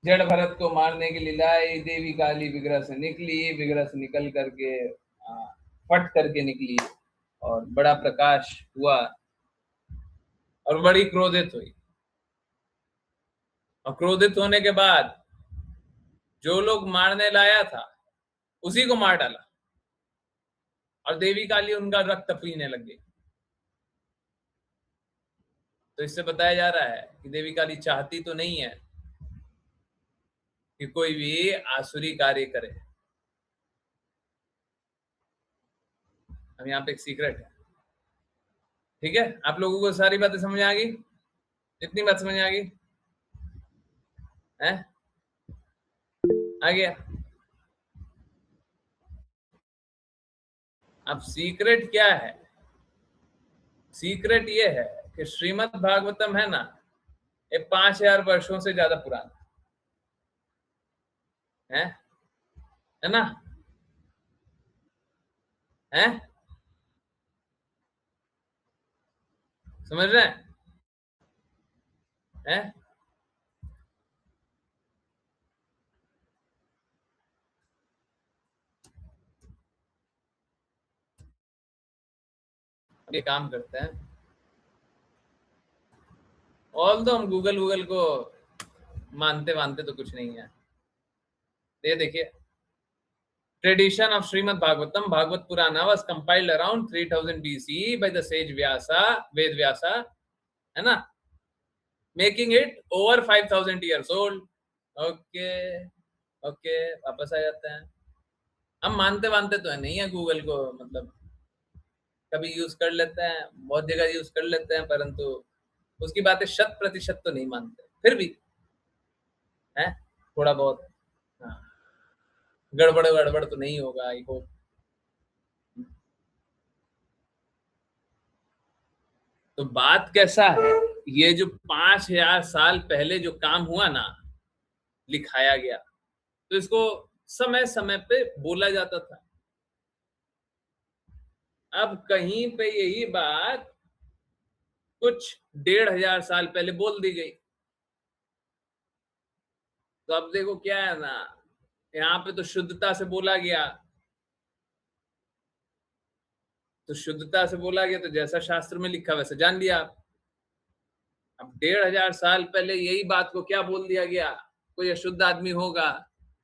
जड़ भरत को मारने के लिए लाई देवी काली विग्रह से निकली, विग्रह से निकल करके फट करके निकली और बड़ा प्रकाश हुआ और बड़ी क्रोधित हुई। और क्रोधित होने के बाद जो लोग मारने लाया था उसी को मार डाला और देवी काली उनका रक्त पीने लग गई। तो इससे बताया जा रहा है कि देवी काली चाहती तो नहीं है कि कोई भी आसुरी कार्य करे। अब यहाँ पे एक सीक्रेट है, ठीक है? आप लोगों को सारी बातें समझ आ गई? इतनी बात समझ आ गई है? आ गया? अब सीक्रेट क्या है? सीक्रेट ये है कि श्रीमद् भागवतम है ना, ये 5000 वर्षों से ज्यादा पुराना है ना? है? समझ रहे हैं? है? ये काम करते हैं। ऑल दो हम गूगल को मानते तो कुछ नहीं है। ये देखिए, ट्रेडिशन ऑफ श्रीमद् भागवतम, भागवत पुराना was compiled around 3000 BCE by the sage Vyasa, Ved Vyasa, है ना, making it over 5000 years old. Okay, वापस आ जाते हैं। हम मानते तो है नहीं है गूगल को, मतलब कभी यूज कर लेते हैं, बहुत जगह यूज कर लेते हैं, परंतु उसकी बातें 100% तो नहीं मानते, फिर भी है थोड़ा बहुत, हाँ, गड़बड़ तो नहीं होगा, आई होप। तो बात कैसा है, ये जो 5000 साल पहले जो काम हुआ ना, लिखाया गया, तो इसको समय समय पे बोला जाता था। अब कहीं पे यही बात कुछ 1500 साल पहले बोल दी गई। तो अब देखो क्या है ना, यहाँ पे तो शुद्धता से बोला गया, तो शुद्धता से बोला गया, तो जैसा शास्त्र में लिखा वैसे जान लिया आप। अब 1500 साल पहले यही बात को क्या बोल दिया गया, कोई अशुद्ध आदमी होगा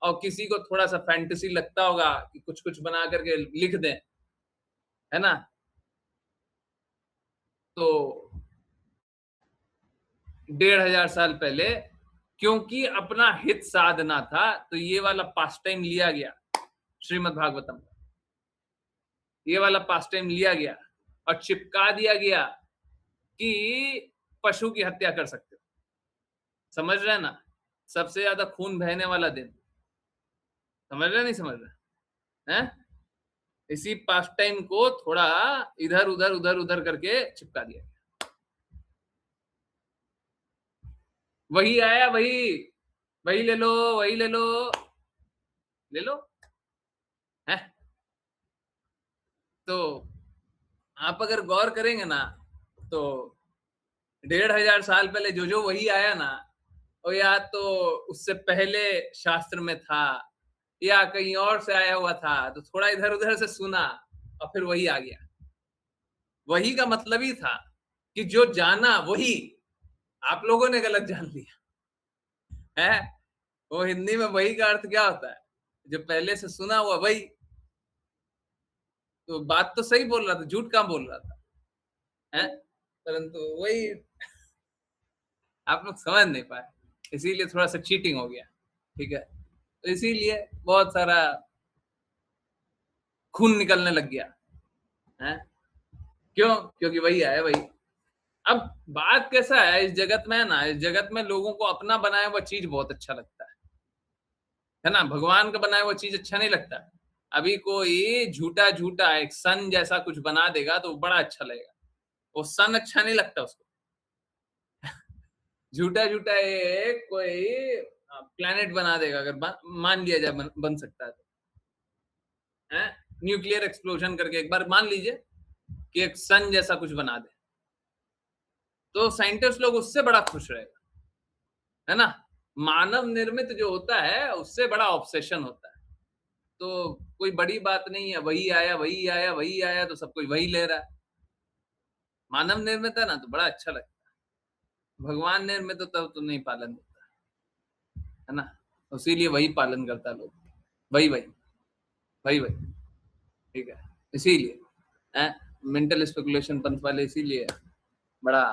और किसी को थोड़ा सा फैंटेसी लगता होगा कि कुछ बना करके लिख दें, है ना, तो 1500 साल पहले क्योंकि अपना हित साधना था, तो ये वाला पास टाइम लिया गया श्रीमद् भागवतम। ये वाला पास टाइम लिया गया और चिपका दिया गया कि पशु की हत्या कर सकते हो। समझ रहे हैं ना? सबसे ज्यादा खून बहने वाला दिन। समझ रहे नहीं समझ रहे हैं? इसी पास टाइम को थोड़ा इधर उधर उधर उधर करके चिपका दिया गया। वही आया, वही ले लो, वही ले लो, ले लो है। तो आप अगर गौर करेंगे ना तो 1500 साल पहले जो वही आया ना, और या तो उससे पहले शास्त्र में था या कहीं और से आया हुआ था, तो थोड़ा इधर उधर से सुना और फिर वही आ गया। वही का मतलब ही था कि जो जाना वही आप लोगों ने गलत जान लिया है। वो हिंदी में वही का अर्थ क्या होता है? जो पहले से सुना हुआ वही। तो बात तो सही बोल रहा था, झूठ कहाँ बोल रहा था है? परंतु वही आप लोग समझ नहीं पाए, इसीलिए थोड़ा सा चीटिंग हो गया। ठीक है, तो इसीलिए बहुत सारा खून निकलने लग गया है। क्यों? क्योंकि वही आया वही। अब बात कैसा है इस जगत में ना, इस जगत में लोगों को अपना बनाया हुआ चीज बहुत अच्छा लगता है ना? भगवान का बनाया हुआ चीज अच्छा नहीं लगता। अभी कोई झूठा झूठा एक सन जैसा कुछ बना देगा तो बड़ा अच्छा लगेगा, वो सन अच्छा नहीं लगता उसको। झूठा झूठा एक कोई प्लेनेट बना देगा, अगर मान लिया जाए बन सकता है तो है। न्यूक्लियर एक्सप्लोजन करके एक बार मान लीजिए कि एक सन जैसा कुछ बना दे, तो साइंटिस्ट लोग उससे बड़ा खुश रहेगा, है ना? मानव निर्मित जो होता है उससे बड़ा ऑब्सेशन होता है। तो कोई बड़ी बात नहीं है, वही आया वही आया वही आया, तो सब कोई वही ले रहा है। मानव निर्मित है ना तो बड़ा अच्छा लगता है। भगवान निर्मित तो तब तो नहीं पालन होता है ना? इसीलिए वही पालन करता है लोग, वही वही वही वही। ठीक है, इसीलिए मेंटल स्पेकुलेशन पंथ वाले इसीलिए बड़ा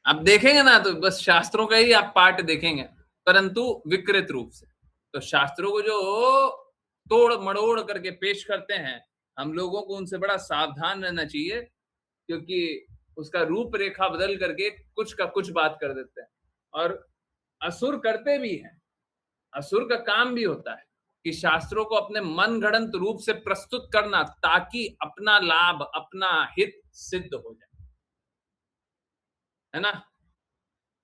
आप देखेंगे ना तो बस शास्त्रों का ही आप पार्ट देखेंगे, परंतु विकृत रूप से। तो शास्त्रों को जो तोड़ मड़ोड़ करके पेश करते हैं, हम लोगों को उनसे बड़ा सावधान रहना चाहिए, क्योंकि उसका रूपरेखा बदल करके कुछ का कुछ बात कर देते हैं। और असुर करते भी हैं, असुर का काम भी होता है कि शास्त्रों को अपने मन गढ़ंत रूप से प्रस्तुत करना, ताकि अपना लाभ अपना हित सिद्ध हो जाए, है ना?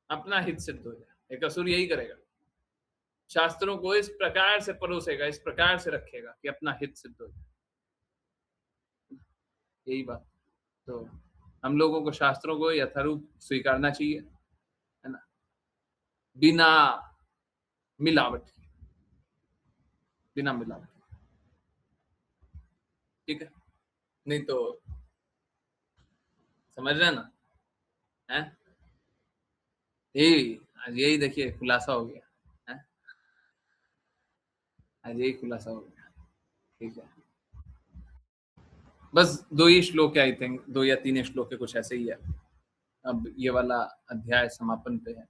अपना हित सिद्ध हो जाए। एक असुर यही करेगा, शास्त्रों को इस प्रकार से परोसेगा, इस प्रकार से रखेगा कि अपना हित सिद्ध हो जाए। यही बात। तो हम लोगों को शास्त्रों को यथारूप स्वीकारना चाहिए, है ना? बिना मिलावट के, बिना मिलावट के। ठीक है, नहीं तो समझ रहे हैं ना? है यही, आज यही देखिए खुलासा हो गया है। आज यही खुलासा हो गया। ठीक है, बस 2 ही श्लोक है, आई थिंक 2 या 3 श्लोक है, कुछ ऐसे ही है। अब ये वाला अध्याय समापन पे है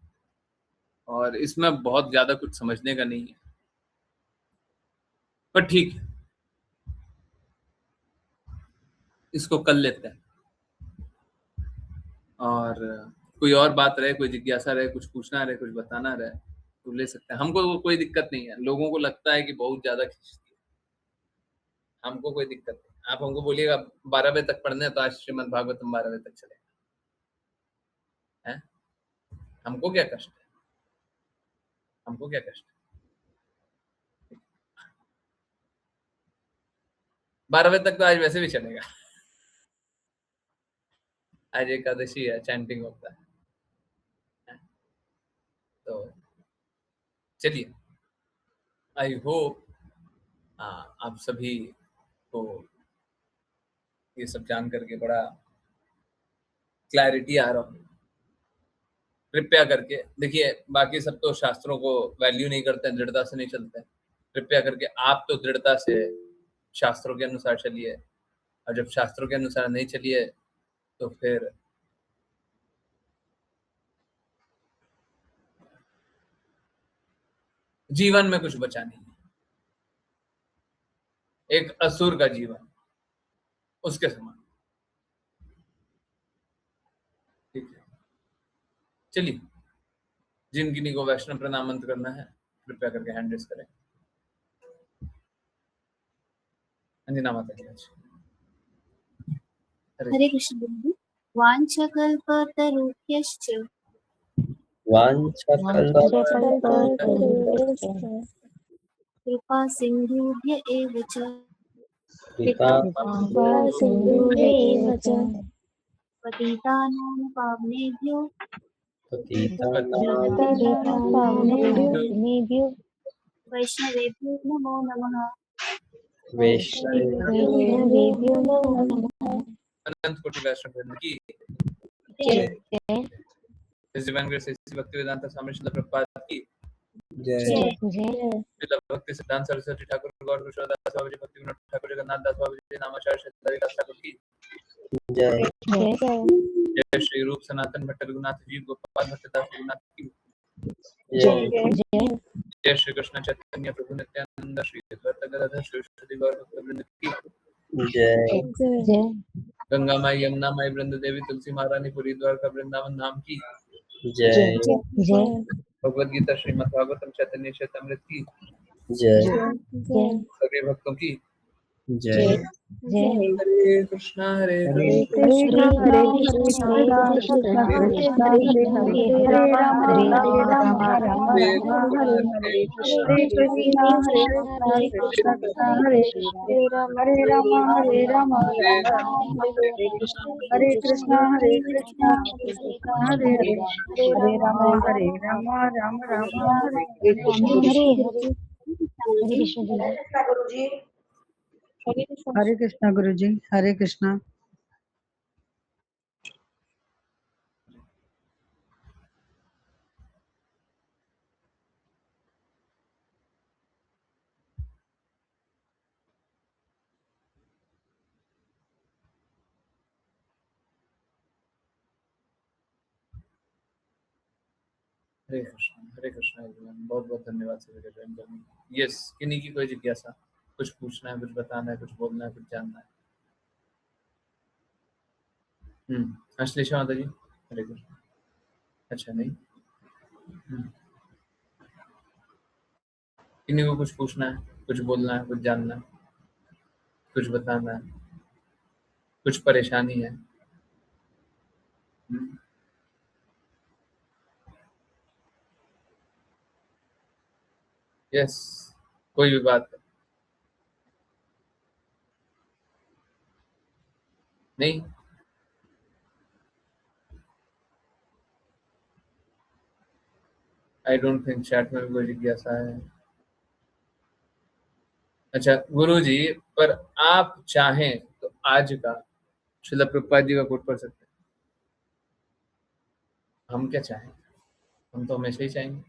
और इसमें बहुत ज्यादा कुछ समझने का नहीं है, पर ठीक है, इसको कर लेते हैं। और कोई और बात रहे, कोई जिज्ञासा रहे, कुछ पूछना रहे, कुछ बताना रहे तो ले सकते हैं। हमको कोई दिक्कत नहीं है। लोगों को लगता है कि बहुत ज्यादा खींचती है, हमको कोई दिक्कत नहीं। आप हमको बोलिएगा 12 बजे तक पढ़ने, तो आज श्रीमद् भागवतम 12 बजे तक चलेगा है। हमको क्या कष्ट है, हमको क्या कष्ट है। 12 बजे तक तो आज वैसे भी चलेगा। आज एकादशी है, चैंटिंग होता है। तो चलिए, आई होप आप सभी को ये सब जान करके बड़ा क्लैरिटी आ रहा हो। कृपया करके देखिए, बाकी सब तो शास्त्रों को वैल्यू नहीं करते हैं, दृढ़ता से नहीं चलते हैं। कृपया करके आप तो दृढ़ता से शास्त्रों के अनुसार चलिए, और जब शास्त्रों के अनुसार नहीं चलिए तो फिर जीवन में कुछ बचा नहीं है। एक असुर का जीवन उसके समान। ठीक है, चलिए, जिन किन्हीं को वैष्णव प्रणाम मंत्र करना है कृपया करके हैंड रेस करें। अंजना माता जी आज हरे कृष्ण गुरुजी। वाञ्छकल्पतरुभ्यश्च वाञ्छकल्पतरुभ्यश्च कृपा सिन्धुभ्य एव च कृपासिन्धुभ्येव च पतितानां पावनेभ्यो पतितानां वैष्णवेभ्यो नमो नमः। वैष्णवेभ्यो नमो नमः। अनंत कोटि वैष्णव वृंद की जय। इस डिवाइन ग्रेस ऐसी भक्ति वेदांत स्वामी श्रील प्रभुपाद की जय जय। श्रील भक्ति सिद्धांत सरस्वती ठाकुर गौर किशोरदास बाबा जी भक्ति विनोद ठाकुर जगन्नाथ दास बाबा जी नामाचार्य श्री ठाकुर की जय जय श्री रूप सनातन भट्ट रघुनाथ जी गोपाल भट्टदास रघुनाथ की जय। जय श्री कृष्ण चैतन्य प्रभु नित्यानंद श्री अद्वैत गदाधर श्री गौर भक्त वृंद की जय गंगा माई यमुना माई वृंद देवी तुलसी महारानी पुरी द्वारका वृंदावन धाम की जय भगवद गीता श्रीमद् भागवतम चैतन्य चैतमृत की जय सभी भक्तों की जय हरे कृष्णा हरे हरे कृष्णा हरे कृष्णा कृष्ण कृष्ण हरे हरे हरे राम राम राम हरे कृष्ण कृष्ण हरे हरे राम राम हरे कृष्ण हरे कृष्ण हरे हरे राम राम हरे कृष्ण। हरे कृष्णा गुरु जी। हरे कृष्णा। हरे कृष्णा एवरीवन। बहुत बहुत धन्यवाद सभी का ज्वाइन करने के लिए। यस, किन्हीं की कोई जिज्ञासा, कुछ पूछना है, कुछ बताना है, कुछ बोलना है, कुछ जानना है? अश्लेषा माता जी हरे कृष्ण। अच्छा नहीं, किन्हीं को कुछ पूछना है, कुछ बोलना है, कुछ जानना है, कुछ बताना है, कुछ परेशानी है? यस, कोई भी बात है? नहीं, आई डोंट थिंक चैट में भी कोई जिज्ञासा है। अच्छा गुरुजी, पर आप चाहें तो आज का श्रील प्रभुपाद जी का कोट पढ़ सकते हैं। हम क्या चाहें, हम तो हमेशा ही चाहेंगे।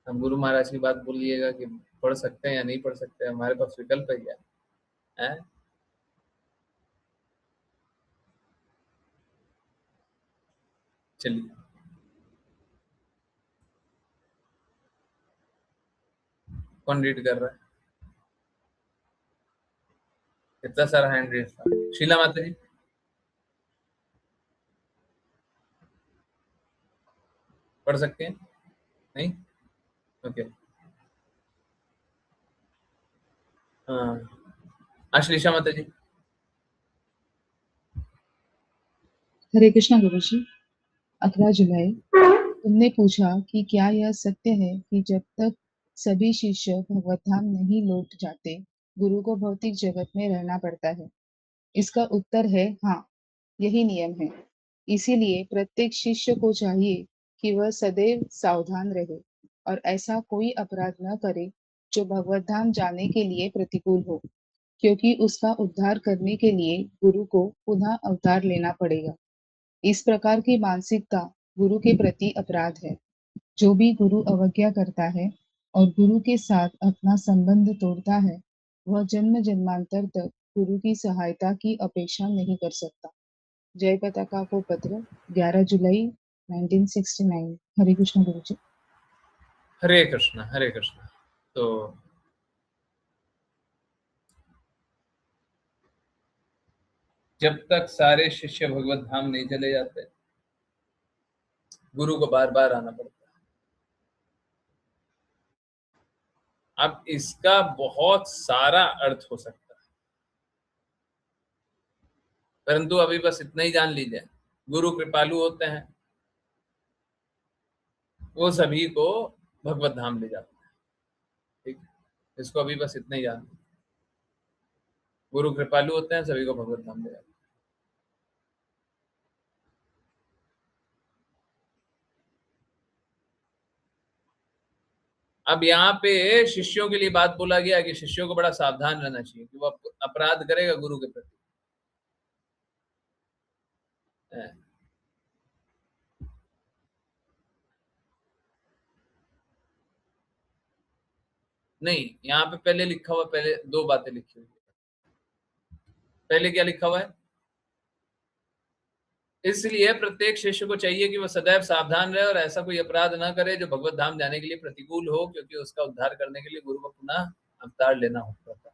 हम गुरु महाराज की बात बोलिएगा कि पढ़ सकते हैं या नहीं पढ़ सकते हैं, हमारे पास विकल्प है क्या है? चलिए, कौन रीड कर रहा है? कितना सारा हैंड रेस था। शीला माता जी पढ़ सकते हैं? नहीं, ओके। हाँ, आश्लेषा माता जी। हरे कृष्णा गुरु जी। 18 जुलाई। तुमने पूछा कि क्या यह सत्य है कि जब तक सभी शिष्य भगवत धाम नहीं लौट जाते, गुरु को भौतिक जगत में रहना पड़ता है? इसका उत्तर है हाँ, यही नियम है। इसीलिए प्रत्येक शिष्य को चाहिए कि वह सदैव सावधान रहे और ऐसा कोई अपराध न करे जो भगवत धाम जाने के लिए प्रतिकूल हो, क्योंकि उसका उद्धार करने के लिए गुरु को पुनः अवतार लेना पड़ेगा। इस प्रकार की मानसिकता गुरु के प्रति अपराध है। जो भी गुरु अवज्ञा करता है और गुरु के साथ अपना संबंध तोड़ता है, वह जन्म जन्मांतर तक गुरु की सहायता की अपेक्षा नहीं कर सकता। जय पताका को पत्र 11 जुलाई 1969। हरे कृष्ण गुरु जी। हरे कृष्णा हरे कृष्णा। तो जब तक सारे शिष्य भगवत धाम नहीं चले जाते, गुरु को बार बार आना पड़ता है। अब इसका बहुत सारा अर्थ हो सकता है, परंतु अभी बस इतना ही जान लीजिए, गुरु कृपालु होते हैं, वो सभी को भगवत धाम ले जाते हैं। ठीक है, इसको अभी बस इतना ही जान लीजिए, गुरु कृपालु होते हैं, सभी को भगवत धाम ले जाते हैं। अब यहाँ पे शिष्यों के लिए बात बोला गया कि शिष्यों को बड़ा सावधान रहना चाहिए कि वो अपराध करेगा गुरु के प्रति। नहीं, यहाँ पे पहले लिखा हुआ, पहले दो बातें लिखी हुई है। पहले क्या लिखा हुआ है? इसलिए प्रत्येक शिष्य को चाहिए कि वह सदैव सावधान रहे और ऐसा कोई अपराध न करे जो भगवत धाम जाने के लिए प्रतिकूल हो, क्योंकि उसका उद्धार करने के लिए गुरु को पुनः अवतार लेना होता है।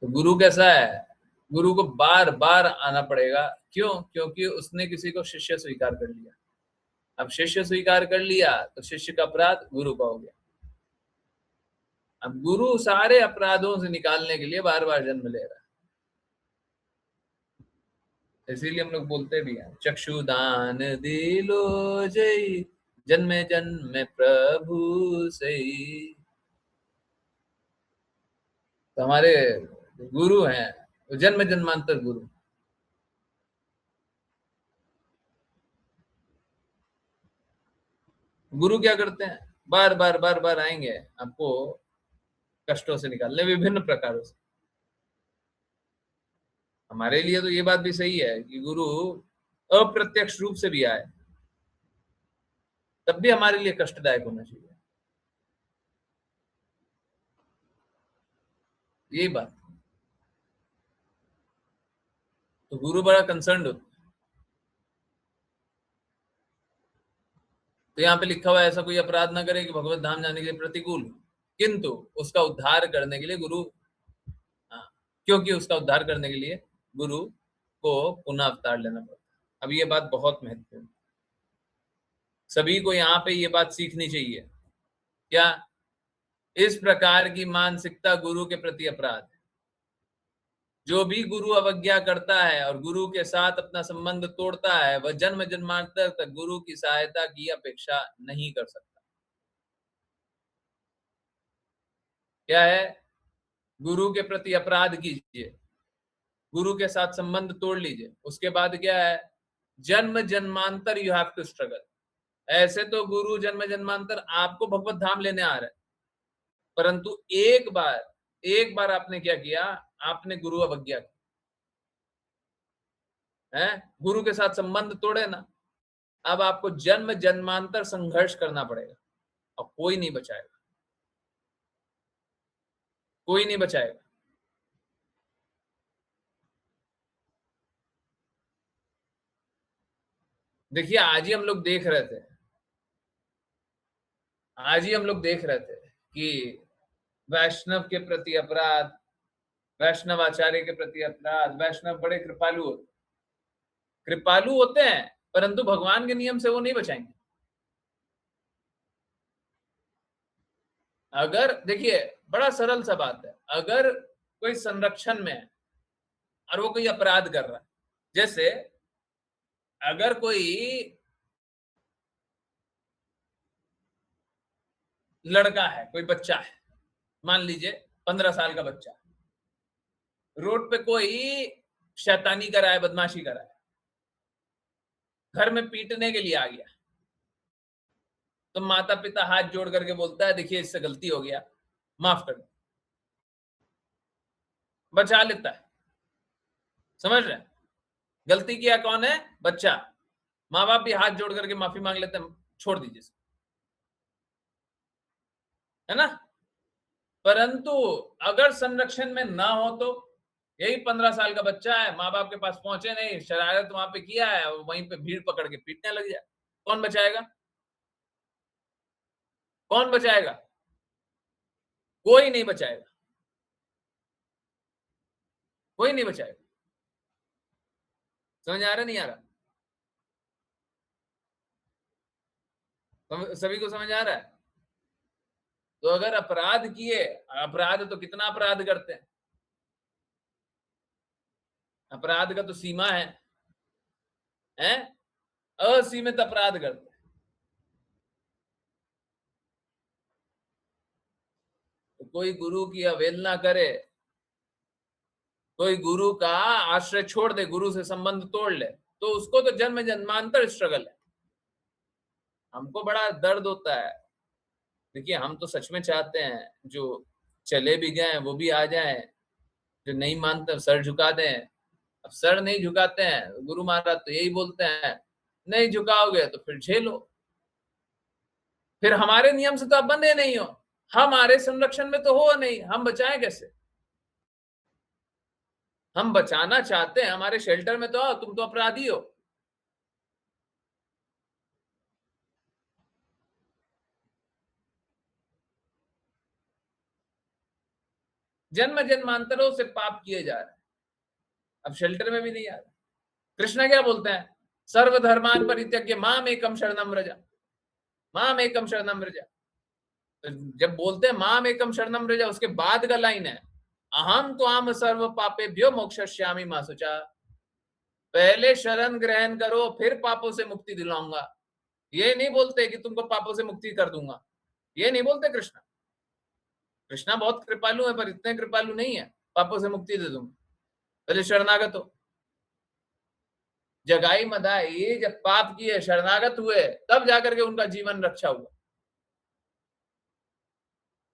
तो गुरु कैसा है? गुरु को बार बार आना पड़ेगा। क्यों? क्योंकि उसने किसी को शिष्य स्वीकार कर लिया। अब शिष्य स्वीकार कर लिया तो शिष्य का अपराध गुरु का हो गया। अब गुरु सारे अपराधों से निकालने के लिए बार बार जन्म ले रहा है। इसीलिए हम लोग बोलते भी हैं, चक्षुदान दिलो जय, जन्मे जन्मे प्रभु सही। तो हमारे गुरु हैं वो जन्म जन्मांतर गुरु। गुरु क्या करते हैं? बार बार बार बार आएंगे आपको कष्टों से निकालने, विभिन्न प्रकारों से। हमारे लिए तो ये बात भी सही है कि गुरु अप्रत्यक्ष रूप से भी आए, तब भी हमारे लिए कष्टदायक होना चाहिए। यही बात। तो गुरु बड़ा कंसर्न होता है। तो यहाँ पे लिखा हुआ है, ऐसा कोई अपराध ना करे कि भगवत धाम जाने के लिए प्रतिकूल, किंतु उसका उद्धार करने के लिए गुरु, क्योंकि उसका उद्धार करने के लिए गुरु को पुनः अवतार लेना पड़ता है। अब ये बात बहुत महत्वपूर्ण, सभी को यहाँ पे ये बात सीखनी चाहिए। क्या? इस प्रकार की मानसिकता गुरु के प्रति अपराध है। जो भी गुरु अवज्ञा करता है और गुरु के साथ अपना संबंध तोड़ता है, वह जन्म जन्मांतर तक गुरु की सहायता की अपेक्षा नहीं कर सकता। क्या है? गुरु के प्रति अपराध कीजिए, गुरु के साथ संबंध तोड़ लीजिए, उसके बाद क्या है? जन्म जन्मांतर यू हैव टू स्ट्रगल। ऐसे तो गुरु जन्म जन्मांतर आपको भगवत धाम लेने आ रहा है, परंतु एक बार आपने क्या किया? आपने गुरु अवज्ञा की है, गुरु के साथ संबंध तोड़े ना, अब आपको जन्म जन्मांतर संघर्ष करना पड़ेगा और कोई नहीं बचाएगा, कोई नहीं बचाएगा। देखिए, आज ही हम लोग देख रहे थे कि वैष्णव के प्रति अपराध, वैष्णव आचार्य के प्रति अपराध। वैष्णव बड़े कृपालु होते हैं, परंतु भगवान के नियम से वो नहीं बचाएंगे। अगर देखिए, बड़ा सरल सा बात है, अगर कोई संरक्षण में है और वो कोई अपराध कर रहा है, जैसे अगर कोई लड़का है, कोई बच्चा है, मान लीजिए 15 साल का बच्चा, रोड पे कोई शैतानी करा है, बदमाशी करा है, घर में पीटने के लिए आ गया, तो माता पिता हाथ जोड़ करके बोलता है, देखिए इससे गलती हो गया, माफ कर दो, बचा लेता है। समझ रहे हैं? गलती किया कौन है? बच्चा। माँ बाप भी हाथ जोड़ करके माफी मांग लेते हैं, छोड़ दीजिए, है ना? परंतु अगर संरक्षण में ना हो तो यही 15 साल का बच्चा है, माँ बाप के पास पहुंचे नहीं, शरारत वहां पे किया है, वहीं पे भीड़ पकड़ के पीटने लग जाए, कौन बचाएगा? कौन बचाएगा? कोई नहीं बचाएगा, कोई नहीं बचाएगा। समझ आ रहा नहीं आ रहा? सभी को समझ आ रहा है? तो अगर अपराध किए, अपराध तो कितना अपराध करते हैं, अपराध का तो सीमा है, हैं? असीमित अपराध करते हैं। तो कोई गुरु की अवहेलना करे, कोई गुरु का आश्रय छोड़ दे, गुरु से संबंध तोड़ ले, तो उसको तो जन्म जन्मांतर स्ट्रगल है। हमको बड़ा दर्द होता है। देखिए, हम तो सच में चाहते हैं जो चले भी गए वो भी आ जाएं, जो नहीं मानते सर झुका दें। अब सर नहीं झुकाते हैं, गुरु महाराज तो यही बोलते हैं, नहीं झुकाओगे तो फिर झेलो, फिर हमारे नियम से तो आप बंधे नहीं हो, हमारे संरक्षण में तो हो नहीं, हम बचाएं कैसे? हम बचाना चाहते हैं, हमारे शेल्टर में तो आओ, तुम तो अपराधी हो। जन्म जन्मांतरों से पाप किए जा रहे हैं, अब शेल्टर में भी नहीं आ रहा। कृष्ण क्या बोलते हैं? सर्वधर्मान परित्यज्य माम एकम शरणम व्रज, माम एकम शरणम व्रज। तो जब बोलते हैं माम एकम शरणम व्रज, उसके बाद का लाइन है अहम त्वाम सर्व पापेभ्यो मोक्षयिष्यामि मा शुचा। पहले शरण ग्रहण करो, फिर पापों से मुक्ति दिलाऊंगा। ये नहीं बोलते कि तुमको पापों से मुक्ति कर दूंगा, ये नहीं बोलते कृष्ण। कृष्णा बहुत कृपालु है, पर इतने कृपालु नहीं है पापों से मुक्ति दे दूंगा। पहले शरणागत हो। जगाई मदाई जब पाप किए, शरणागत हुए, तब जाकर के उनका जीवन रक्षा हुआ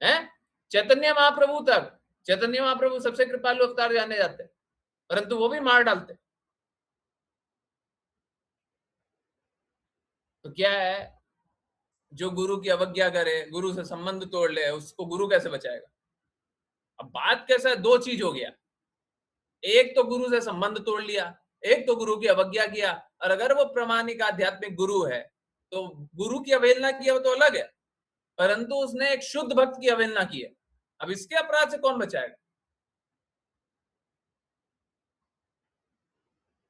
है। चैतन्य महाप्रभु तक, चैतन्य महाप्रभु सबसे कृपालु अवतार जाने जाते, परंतु वो भी मार डालते। तो क्या है, जो गुरु की अवज्ञा करे, गुरु से संबंध तोड़ ले, उसको गुरु कैसे बचाएगा? अब बात कैसा है, दो चीज हो गया, एक तो गुरु से संबंध तोड़ लिया, एक तो गुरु की अवज्ञा किया। और अगर वो प्रामाणिक आध्यात्मिक गुरु है तो गुरु की अवहेलना की है वो तो अलग है, परंतु उसने एक शुद्ध भक्त की अवहेलना की है। अब इसके अपराध से कौन बचाएगा?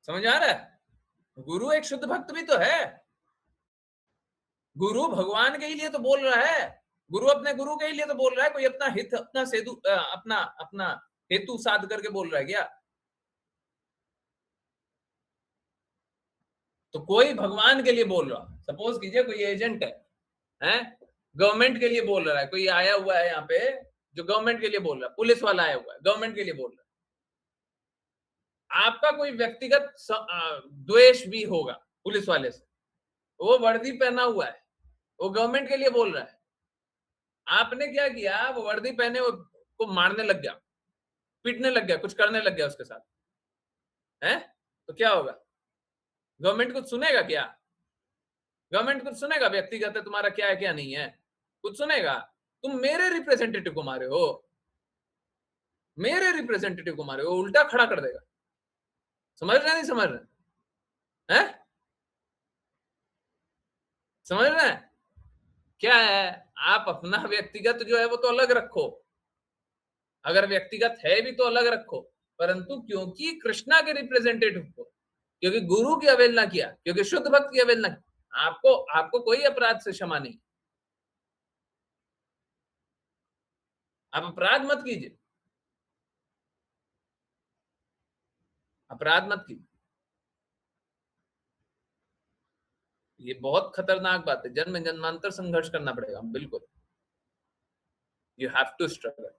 समझ आ रहा है? गुरु एक शुद्ध भक्त भी तो है। गुरु भगवान के ही लिए तो बोल रहा है, गुरु अपने गुरु के ही लिए तो बोल रहा है। कोई अपना हित, अपना सेतु, अपना अपना हेतु साध करके बोल रहा है क्या? तो कोई भगवान के लिए बोल रहा, सपोज कीजिए कोई एजेंट है, हैं, गवर्नमेंट के लिए बोल रहा है, कोई आया हुआ है यहाँ पे जो गवर्नमेंट के लिए बोल रहा है, पुलिस वाला आया हुआ है गवर्नमेंट के लिए बोल रहा है। आपका कोई व्यक्तिगत द्वेष भी होगा पुलिस वाले से, वो वर्दी पहना हुआ है, वो गवर्नमेंट के लिए बोल रहा है। आपने क्या किया, वो वर्दी पहने को मारने लग गया, पीटने लग गया, कुछ करने लग गया उसके साथ, है? तो क्या होगा? गवर्नमेंट कुछ सुनेगा क्या? गवर्नमेंट कुछ सुनेगा? व्यक्तिगत है तुम्हारा, क्या है क्या नहीं है, कुछ सुनेगा? तुम मेरे रिप्रेजेंटेटिव को मारे हो, मेरे रिप्रेजेंटेटिव को मारे हो, उल्टा खड़ा कर देगा। समझ रहे नहीं समझ रहे हैं? समझ रहे हैं? क्या है, आप अपना व्यक्तिगत जो है वो तो अलग रखो, अगर व्यक्तिगत है भी तो अलग रखो, परंतु क्योंकि कृष्णा के रिप्रेजेंटेटिव को, क्योंकि गुरु की अवहेलना किया, क्योंकि शुद्ध भक्त की अवहेलना की, आपको कोई अपराध से क्षमा नहीं। आप अपराध मत कीजिए, अपराध मत कीजिए। ये बहुत खतरनाक बात है, जन्म जन्मांतर संघर्ष करना पड़ेगा, बिल्कुल। You have to struggle,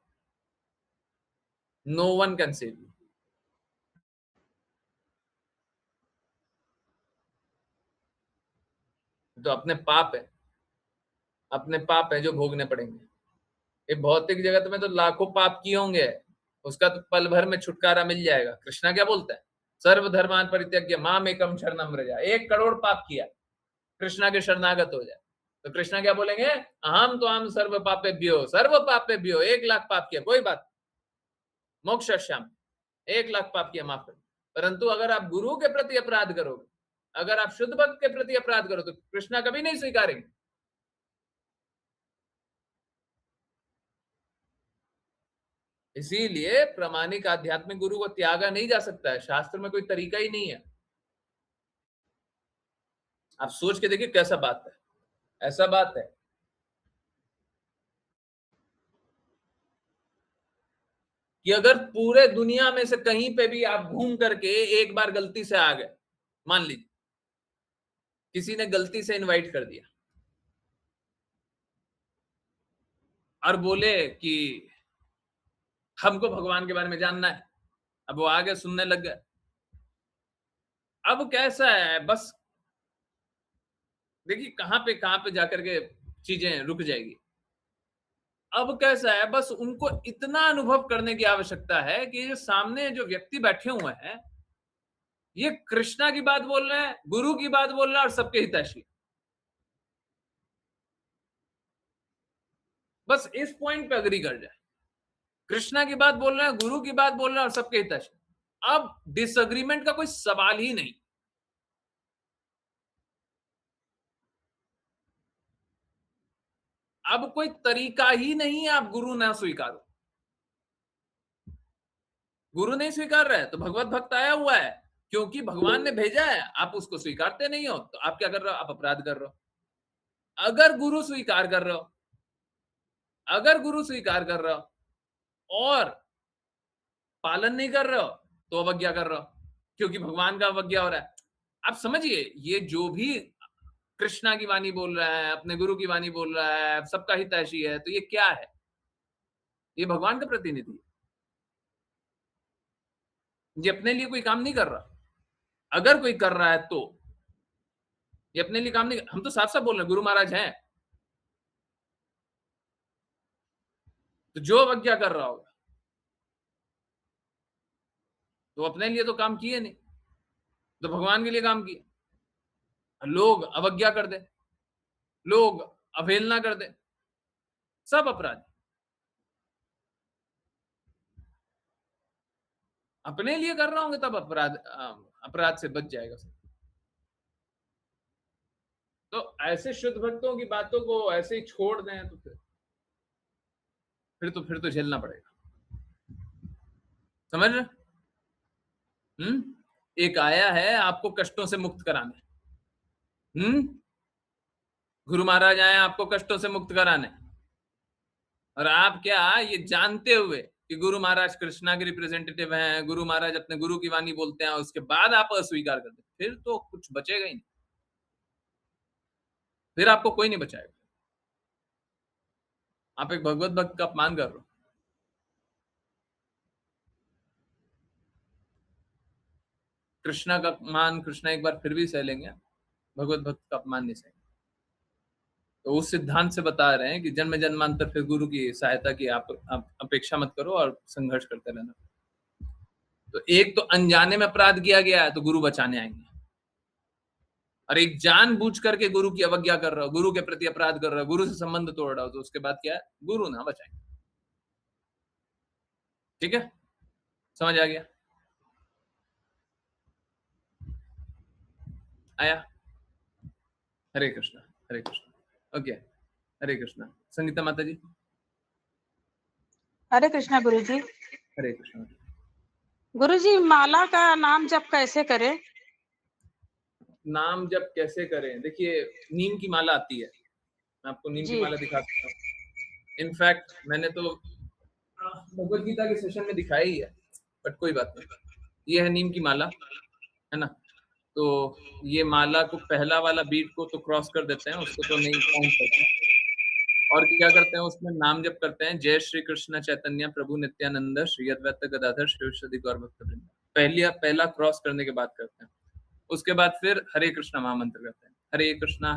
no one can save you. तो अपने पाप है, अपने पाप है जो भोगने पड़ेंगे। ये भौतिक जगत में तो लाखों पाप किए होंगे, उसका तो पल भर में छुटकारा मिल जाएगा। कृष्णा क्या बोलता है? सर्वधर्मान परित्यज्य माम एकम शरणम व्रज। 1 करोड़ पाप किया, कृष्णा के शरणागत हो जाए तो कृष्णा क्या बोलेंगे? अहम तो हम सर्व पापेभ्यो 1 लाख पाप किया, कोई बात, मोक्षयिष्यामि, 1 लाख पाप किया, माफ कर। परंतु अगर आप गुरु के प्रति अपराध करोगे, अगर आप शुद्ध भक्त के प्रति अपराध करो, तो कृष्णा कभी नहीं स्वीकारेंगे। इसीलिए प्रामाणिक आध्यात्मिक गुरु को त्यागा नहीं जा सकता है, शास्त्र में कोई तरीका ही नहीं है। आप सोच के देखिए कैसा बात है, ऐसा बात है कि अगर पूरे दुनिया में से कहीं पे भी आप घूम करके एक बार गलती से आ गए, मान लीजिए किसी ने गलती से इनवाइट कर दिया और बोले कि हमको भगवान के बारे में जानना है, अब वो आगे सुनने लग गए। अब कैसा है, बस देखिए कहां पे जाकर के चीजें रुक जाएगी। अब कैसा है, बस उनको इतना अनुभव करने की आवश्यकता है कि जो सामने जो व्यक्ति बैठे हुए हैं ये कृष्णा की बात बोल रहे हैं, गुरु की बात बोल रहे हैं और सबके हितैषी। बस इस पॉइंट पे अग्री कर जाए, कृष्णा की बात बोल रहे हैं, गुरु की बात बोल रहे हैं और सबके हितैषी। अब डिसएग्रीमेंट का कोई सवाल ही नहीं। अब कोई तरीका ही नहीं है आप गुरु ना स्वीकारो। गुरु नहीं स्वीकार रहे तो भगवत भक्त आया हुआ है, क्योंकि भगवान ने भेजा है, आप उसको स्वीकारते नहीं हो तो आप क्या कर रहे हो, आप अपराध कर रहे हो। अगर गुरु स्वीकार कर रहे हो, अगर गुरु स्वीकार कर रहे हो और पालन नहीं कर रहे हो तो अवज्ञा कर रहे हो, क्योंकि भगवान का अवज्ञा हो रहा है। आप समझिए, ये जो भी कृष्णा की वाणी बोल रहा है, अपने गुरु की वाणी बोल रहा है, सबका हितैषी है, तो ये क्या है, ये भगवान का प्रतिनिधि है। ये अपने लिए कोई काम नहीं कर रहा। अगर कोई कर रहा है तो ये अपने लिए काम नहीं, हम तो साफ साफ बोल रहे हैं गुरु महाराज हैं, तो जो अवज्ञा कर रहा होगा तो अपने लिए तो काम किए नहीं, तो भगवान के लिए काम किए। लोग अवज्ञा कर दे, लोग अवहेलना कर दे, सब अपराधी। अपने लिए कर रहा होंगे तब अपराध से बच जाएगा सब। तो ऐसे शुद्ध भक्तों की बातों को ऐसे ही छोड़ दें तो फिर तो झेलना पड़ेगा। समझ रहे? एक आया है आपको कष्टों से मुक्त कराने। गुरु महाराज आए आपको कष्टों से मुक्त कराने, और आप क्या ये जानते हुए कि गुरु महाराज कृष्णा के रिप्रेजेंटेटिव हैं, गुरु महाराज अपने गुरु की वाणी बोलते हैं, उसके बाद आप अस्वीकार कर दे, फिर तो कुछ बचेगा ही नहीं, फिर आपको कोई नहीं बचाएगा। आप एक भगवत भक्त का अपमान कर रहे हो। कृष्णा का अपमान कृष्णा एक बार फिर भी सह लेंगे, भगवत भक्त का अपमान नहीं सहेंगे। तो उस सिद्धांत से बता रहे हैं कि जन्म जन्मांतर फिर गुरु की सहायता की आप अपेक्षा मत करो और संघर्ष करते रहना। तो एक तो अनजाने में अपराध किया गया है तो गुरु बचाने आएंगे, और एक जानबूझ करके गुरु की अवज्ञा कर रहा हो, गुरु के प्रति अपराध कर रहा हो, गुरु से संबंध तोड़ रहा हो, तो उसके बाद क्या है, गुरु ना बचाएंगे। ठीक है, समझ आ गया? आया? हरे कृष्णा, हरे कृष्णा। ओके, हरे कृष्णा। संगीता माता जी। हरे कृष्णा गुरुजी। हरे कृष्णा। गुरुजी, माला का नाम जप कैसे करें? नाम जप कैसे करें? देखिए, नीम की माला आती है, मैं आपको नीम की माला दिखा सकता हूँ। इनफैक्ट मैंने तो भगवत गीता के सेशन में दिखाया ही है, बट कोई बात नहीं। ये है नीम की माला, है ना? तो ये माला को पहला वाला बीट को तो क्रॉस कर देते हैं, उसको तो नहीं काउंट करते हैं, और क्या करते हैं उसमें नाम जप करते हैं, जय श्री कृष्ण चैतन्य प्रभु नित्यानंद श्री अद्वैत गदाधर श्रीवासादि गौर भक्तवृंद। पहला क्रॉस करने के बाद करते हैं। उसके बाद फिर हरे कृष्णा महामंत्र करते हैं, हरे कृष्णा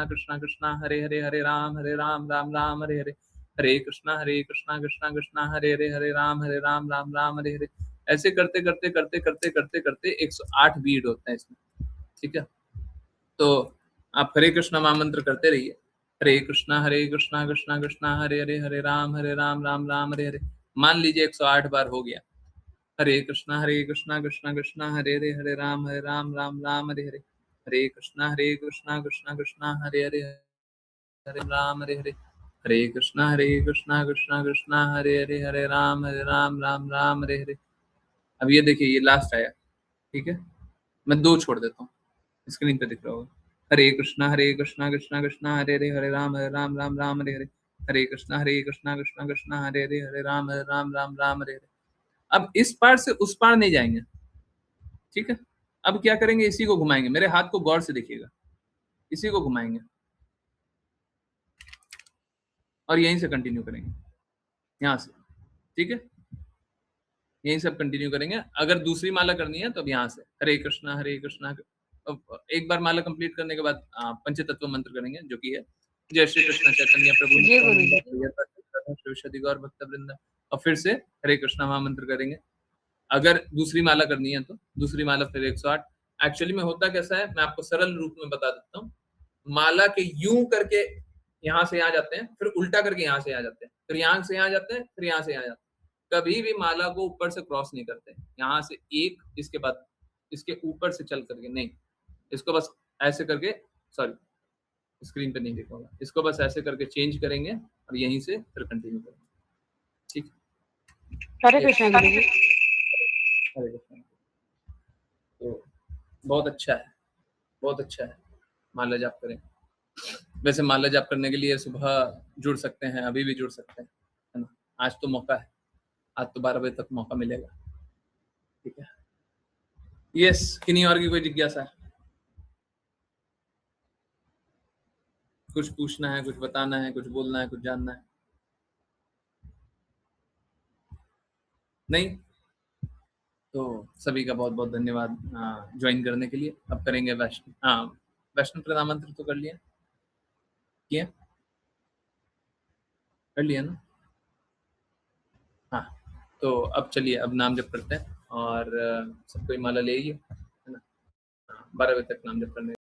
कृष्णा कृष्णा हरे हरे, हरे राम राम राम हरे हरे, हरे कृष्णा कृष्णा कृष्णा हरे राम राम हरे हरे। ऐसे करते करते करते करते करते करते 108 बीट होते हैं इसमें। ठीक है, तो आप हरे कृष्णा महामंत्र करते रहिए, हरे कृष्णा कृष्णा कृष्णा हरे हरे, हरे राम राम राम हरे हरे। मान लीजिए 108 बार हो गया, हरे कृष्णा कृष्णा कृष्णा हरे हरे, हरे राम राम राम हरे हरे, हरे कृष्णा कृष्णा हरे हरे, हरे राम हरे हरे, हरे कृष्णा कृष्णा हरे हरे, हरे राम राम हरे हरे। अब ये देखिए, ये लास्ट आया। ठीक है, मैं 2 छोड़ देता हूँ, स्क्रीन पे दिख रहा होगा। हरे कृष्णा कृष्णा कृष्णा हरे राम राम राम हरे हरे, हरे कृष्णा कृष्णा कृष्णा हरे राम राम हरे हरे। अब इस पार से उस पार नहीं जाएंगे, ठीक है। अब क्या करेंगे, इसी को घुमाएंगे, मेरे हाथ को गौर से देखिएगा, इसी को घुमाएंगे और यहीं से कंटिन्यू करेंगे, यहाँ से, ठीक है। यहीं सब कंटिन्यू करेंगे। अगर दूसरी माला करनी है तो अब यहाँ से हरे कृष्णा एक बार माला कंप्लीट करने के बाद पंचतत्व मंत्र करेंगे, जो कि है जय श्री कृष्ण चैतन्य प्रभु जी गुरुजी। नित्यानंद श्री विशुद्धि गौर भक्त वृंद, और फिर से हरे कृष्णा महामंत्र करेंगे। अगर दूसरी माला करनी है तो दूसरी माला फिर 108। एक्चुअली में होता कैसा है, मैं आपको सरल रूप में बता देता हूँ। माला के यूं करके यहाँ से यहाँ जाते हैं, फिर उल्टा करके यहाँ से यहाँ जाते हैं, फिर यहाँ से यहाँ जाते हैं, फिर यहाँ से यहाँ जाते हैं। कभी भी माला को ऊपर से क्रॉस नहीं करते, यहाँ से एक, इसके बाद इसके ऊपर से चल करके नहीं, इसको बस ऐसे करके, सॉरी स्क्रीन पे नहीं देखा होगा, इसको बस ऐसे करके चेंज करेंगे और यहीं से फिर कंटिन्यू करेंगे, ठीक। हरे कृष्णा गुरुजी। हरे कृष्ण। तो बहुत अच्छा है, बहुत अच्छा है, माला जाप करें। वैसे माला जाप करने के लिए सुबह जुड़ सकते हैं, अभी भी जुड़ सकते हैं, है ना। आज तो मौका है, आज तो 12 बजे तक मौका मिलेगा, ठीक है। यस, किन्हीं और की कोई जिज्ञासा है, कुछ पूछना है, कुछ बताना है, कुछ बोलना है, कुछ जानना है? नहीं? तो सभी का बहुत बहुत धन्यवाद ज्वाइन करने के लिए। अब करेंगे वैष्णव प्रणाम मंत्र तो कर लिया, किया, कर लिया ना। हाँ, तो अब चलिए, अब नाम जप करते हैं और सबको माला ले आइए, है ना। 12 बजे तक नाम जप करने